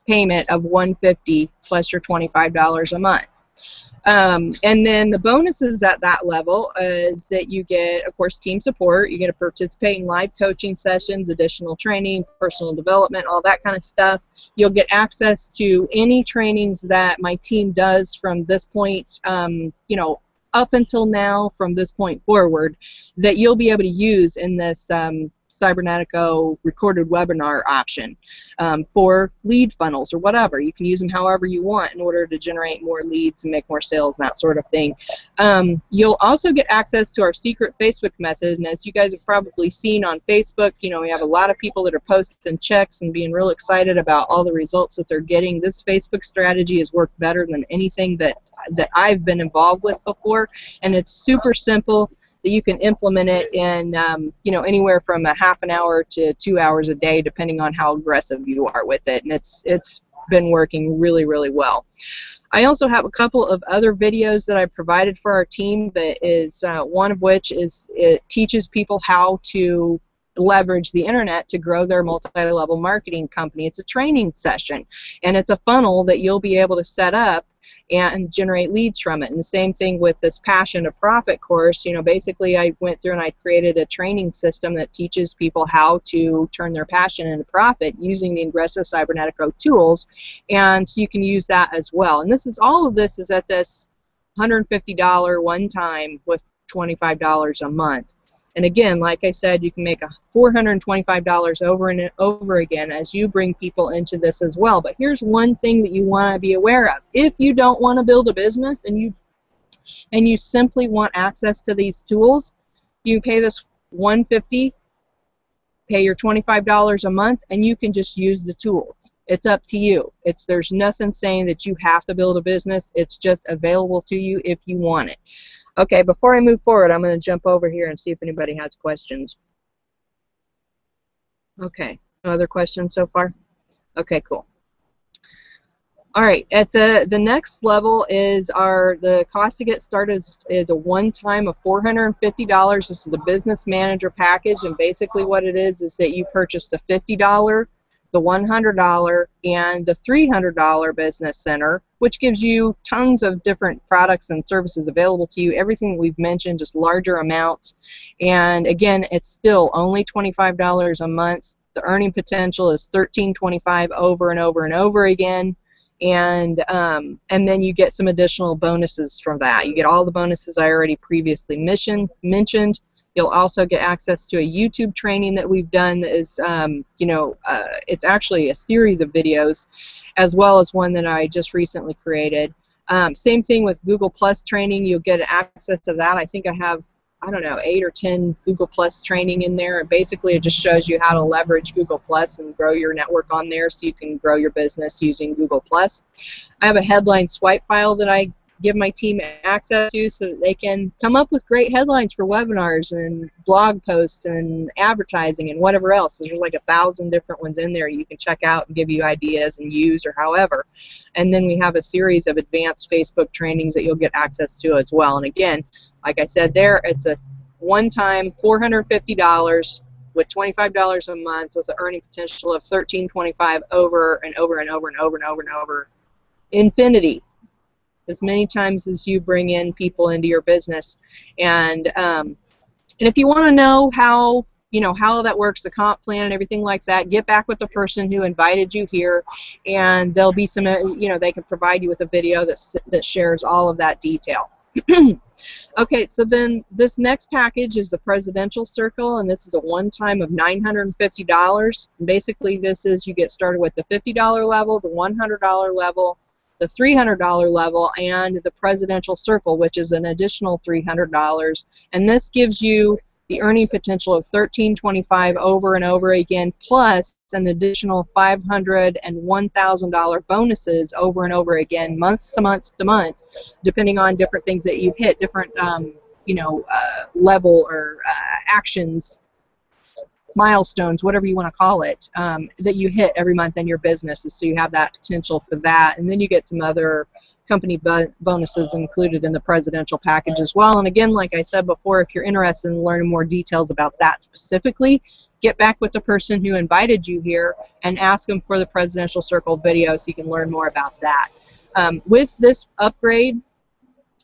payment of $150 plus your $25 a month. And then the bonuses at that level is that you get, of course, team support. You get to participate in live coaching sessions, additional training, personal development, all that kind of stuff. You'll get access to any trainings that my team does from this point, you know, up until now, from this point forward, that you'll be able to use in this Cybernetico recorded webinar option for lead funnels or whatever. You can use them however you want in order to generate more leads and make more sales and that sort of thing. You'll also get access to our secret Facebook message, and as you guys have probably seen on Facebook, you know, we have a lot of people that are posting checks and being real excited about all the results that they're getting. This Facebook strategy has worked better than anything that I've been involved with before, and it's super simple that you can implement it in you know, anywhere from a half an hour to 2 hours a day, depending on how aggressive you are with it, and it's been working really, really well. I also have a couple of other videos that I provided for our team, that is one of which is it teaches people how to leverage the internet to grow their multi-level marketing company. It's a training session, and it's a funnel that you'll be able to set up and generate leads from it. And the same thing with this Passion to Profit course. You know, basically I went through and I created a training system that teaches people how to turn their passion into profit using the Ingresso Cybernetico tools, and so you can use that as well. And this is, all of this is at this $150 one time with $25 a month. And again, like I said, you can make $425 over and over again as you bring people into this as well. But here's one thing that you want to be aware of. If you don't want to build a business and you simply want access to these tools, you pay this $150, pay your $25 a month, and you can just use the tools. It's up to you. There's nothing saying that you have to build a business. It's just available to you if you want it. Okay, before I move forward, I'm going to jump over here and see if anybody has questions. Okay, no other questions so far? Okay, cool. All right, at the next level is the cost to get started is a one-time of $450. This is the business manager package, and basically what it is that you purchase the $50, the $100, and the $300 business center, which gives you tons of different products and services available to you. Everything we've mentioned, just larger amounts. And again, it's still only $25 a month. The earning potential is $13.25 over and over and over again. And then you get some additional bonuses from that. You get all the bonuses I already previously mentioned. You'll also get access to a YouTube training that we've done that is, you know, it's actually a series of videos, as well as one that I just recently created. Same thing with Google Plus training. You'll get access to that. I think I have, I don't know, 8 or 10 Google Plus training in there. And basically, it just shows you how to leverage Google Plus and grow your network on there so you can grow your business using Google Plus. I have a headline swipe file that I give my team access to so that they can come up with great headlines for webinars and blog posts and advertising and whatever else. There's like 1,000 different ones in there you can check out and give you ideas and use or however. And then we have a series of advanced Facebook trainings that you'll get access to as well. And again, like I said there, it's a one-time $450 with $25 a month with an earning potential of $13.25 over and over and over and over and over and over. Infinity. As many times as you bring in people into your business. And if you want to know how, you know, how that works, the comp plan and everything like that, get back with the person who invited you here, and there'll be some, you know, they can provide you with a video that shares all of that detail. Okay, so then this next package is the Presidential Circle, and this is a one-time of $950. Basically, this is, you get started with the $50 level, the $100 level, the $300 level, and the Presidential Circle, which is an additional $300. And this gives you the earning potential of $13.25 over and over again, plus an additional $500 and $1,000 bonuses over and over again, month to month to month, depending on different things that you hit, different you know, level or actions, milestones, whatever you want to call it, that you hit every month in your business. So you have that potential for that, and then you get some other company bonuses included in the presidential package as well. And again, like I said before, if you're interested in learning more details about that specifically, get back with the person who invited you here and ask them for the Presidential Circle video so you can learn more about that. With this upgrade,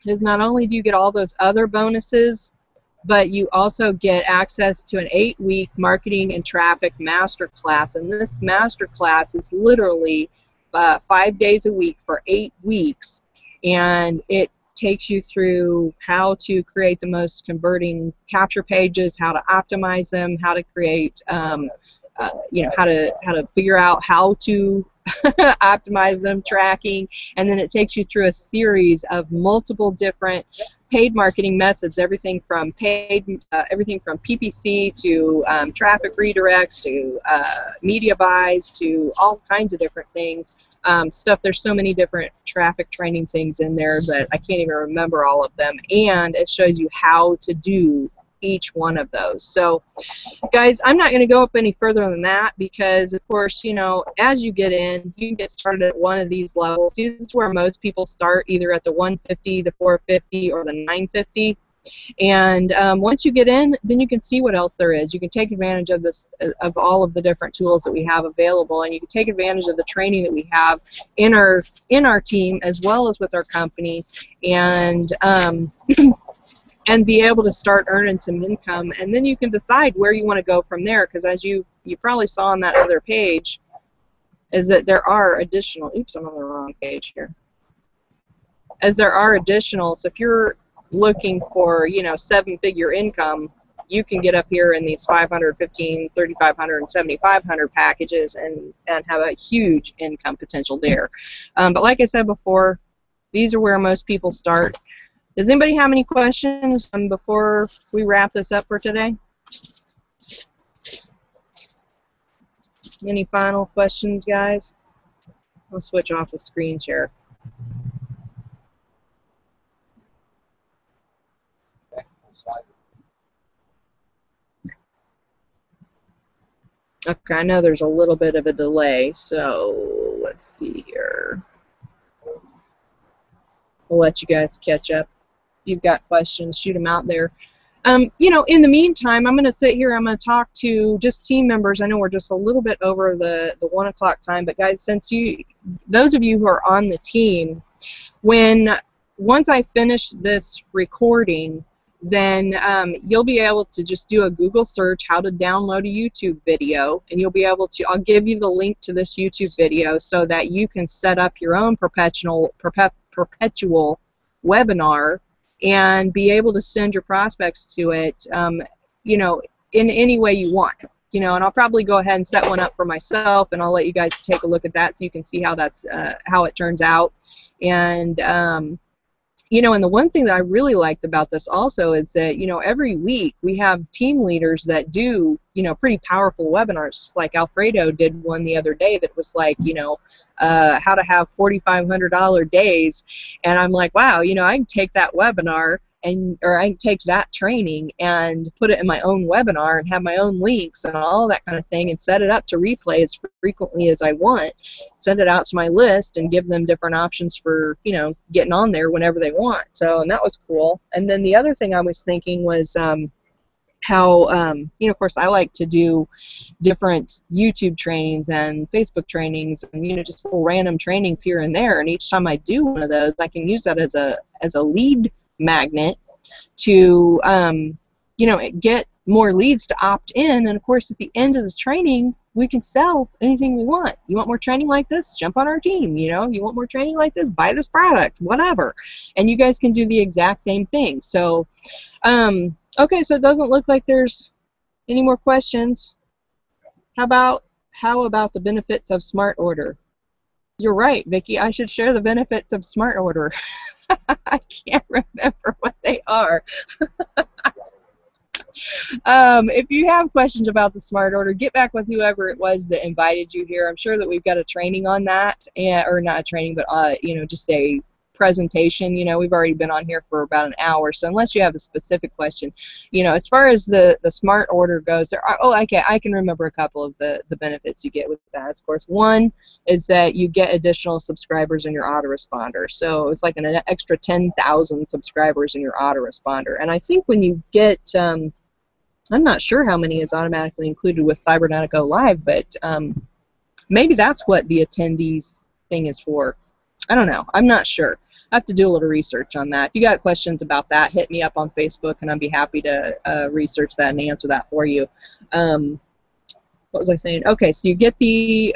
is not only do you get all those other bonuses, but you also get access to an 8-week marketing and traffic masterclass. And this masterclass is literally 5 days a week for 8 weeks. And it takes you through how to create the most converting capture pages, how to optimize them, how to create, how to figure out how to optimize them, tracking, and then it takes you through a series of multiple different paid marketing methods, everything from PPC to traffic redirects to media buys to all kinds of different things. There's so many different traffic training things in there that I can't even remember all of them, and it shows you how to do each one of those. So guys, I'm not going to go up any further than that because, of course, as you get in, you can get started at one of these levels. This is where most people start, either at the 150, the 450, or the 950. And once you get in, then you can see what else there is. You can take advantage of of all of the different tools that we have available, and you can take advantage of the training that we have in our team as well as with our company, and and be able to start earning some income, and then you can decide where you want to go from there, because as you probably saw on that other page, is that there are additional, oops, I'm on the wrong page here, as there are additional, so if you're looking for, seven-figure income, you can get up here in these 500, 15, 3,500, and 7,500 packages and have a huge income potential there. But like I said before, these are where most people start. Does anybody have any questions before we wrap this up for today? Any final questions, guys? I'll switch off the screen share. Okay, I know there's a little bit of a delay, so let's see here. We'll let you guys catch up. If you've got questions, shoot them out there. In the meantime, I'm going to sit here. I'm going to talk to just team members. I know we're just a little bit over the 1 o'clock time, but guys, since those of you who are on the team, once I finish this recording, then you'll be able to just do a Google search how to download a YouTube video, and you'll be able to, I'll give you the link to this YouTube video so that you can set up your own perpetual webinar and be able to send your prospects to it, in any way you want. And I'll probably go ahead and set one up for myself, and I'll let you guys take a look at that so you can see how how it turns out. And and the one thing that I really liked about this also is that, every week we have team leaders that do, pretty powerful webinars. Like Alfredo did one the other day that was like, how to have $4,500 days. And I'm like, wow, I can take that webinar or I can take that training and put it in my own webinar and have my own links and all that kind of thing and set it up to replay as frequently as I want, send it out to my list and give them different options for, getting on there whenever they want. So, and that was cool. And then the other thing I was thinking was how, of course, I like to do different YouTube trainings and Facebook trainings and, just little random trainings here and there. And each time I do one of those, I can use that as a lead magnet to get more leads to opt in, and of course at the end of the training we can sell anything we want. You want more training like this? Jump on our team. You want more training like this? Buy this product, whatever. And you guys can do the exact same thing. So okay, so it doesn't look like there's any more questions. How about the benefits of Smart Order? You're right, Vicki, I should share the benefits of Smart Order. I can't remember what they are. If you have questions about the Smart Order, get back with whoever it was that invited you here. I'm sure that we've got a training on that, or not a training, but just a presentation. We've already been on here for about an hour, so unless you have a specific question, as far as the Smart Order goes, there are, okay, I can remember a couple of the benefits you get with that. Of course, one is that you get additional subscribers in your autoresponder, so it's like an extra 10,000 subscribers in your autoresponder. And I think when you get I'm not sure how many is automatically included with Cybernetico Live, but maybe that's what the attendees thing is for. I don't know. I'm not sure. I have to do a little research on that. If you got questions about that, hit me up on Facebook, and I'd be happy to research that and answer that for you. What was I saying? Okay, so you get the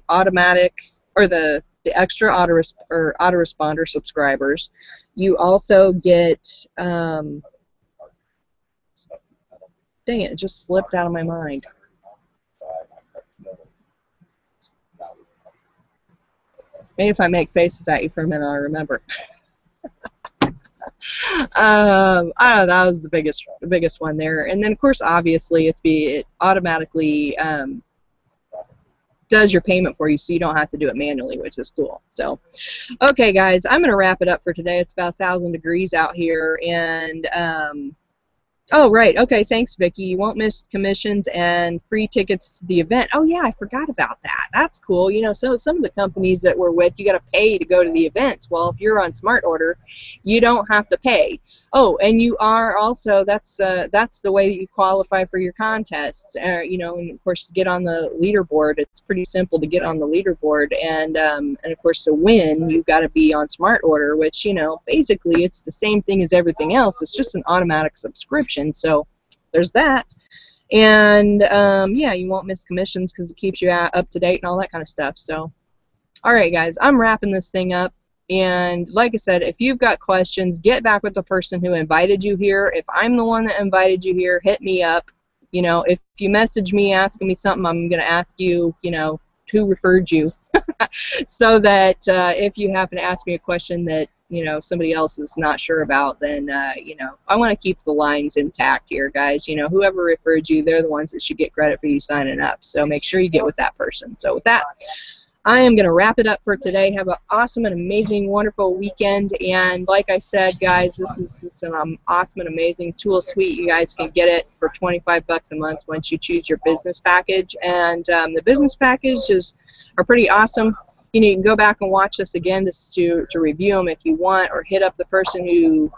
automatic or the the extra autoresponder subscribers. You also get, dang it just slipped out of my mind. Maybe if I make faces at you for a minute, I'll remember. I don't know, that was the biggest one there. And then, of course, obviously, it automatically does your payment for you, so you don't have to do it manually, which is cool. So, okay, guys, I'm going to wrap it up for today. It's about 1,000 degrees out here, and oh, right. Okay, thanks, Vicki. You won't miss commissions and free tickets to the event. Oh, yeah, I forgot about that. That's cool. You know, so some of the companies that we're with, you got to pay to go to the events. Well, if you're on Smart Order, you don't have to pay. Oh, and you are also, that's the way that you qualify for your contests. You know, and of course, to get on the leaderboard, it's pretty simple to get on the leaderboard. And of course, to win, you've got to be on Smart Order, which, you know, basically it's the same thing as everything else. It's just an automatic subscription. So there's that. And yeah, you won't miss commissions because it keeps you up to date and all that kind of stuff. So, all right, guys, I'm wrapping this thing up. And like I said, if you've got questions, get back with the person who invited you here. If I'm the one that invited you here, hit me up. You know, if you message me asking me something, I'm going to ask you, you know, who referred you, so that if you happen to ask me a question that, you know, somebody else is not sure about, then, you know, I want to keep the lines intact here, guys. You know, whoever referred you, they're the ones that should get credit for you signing up. So make sure you get with that person. So with that, I am going to wrap it up for today. Have an awesome and amazing, wonderful weekend. And like I said, guys, this is an awesome and amazing tool suite. You guys can get it for 25 bucks a month once you choose your business package. And the business packages are pretty awesome. You know, you can go back and watch this again just to review them if you want, or hit up the person who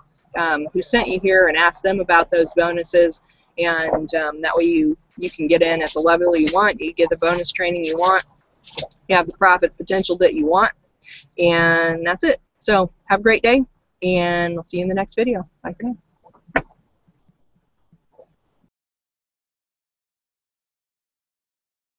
sent you here and ask them about those bonuses. And that way you can get in at the level you want. You get the bonus training you want. You have the profit potential that you want, and that's it. So have a great day, and I'll see you in the next video. Bye for now.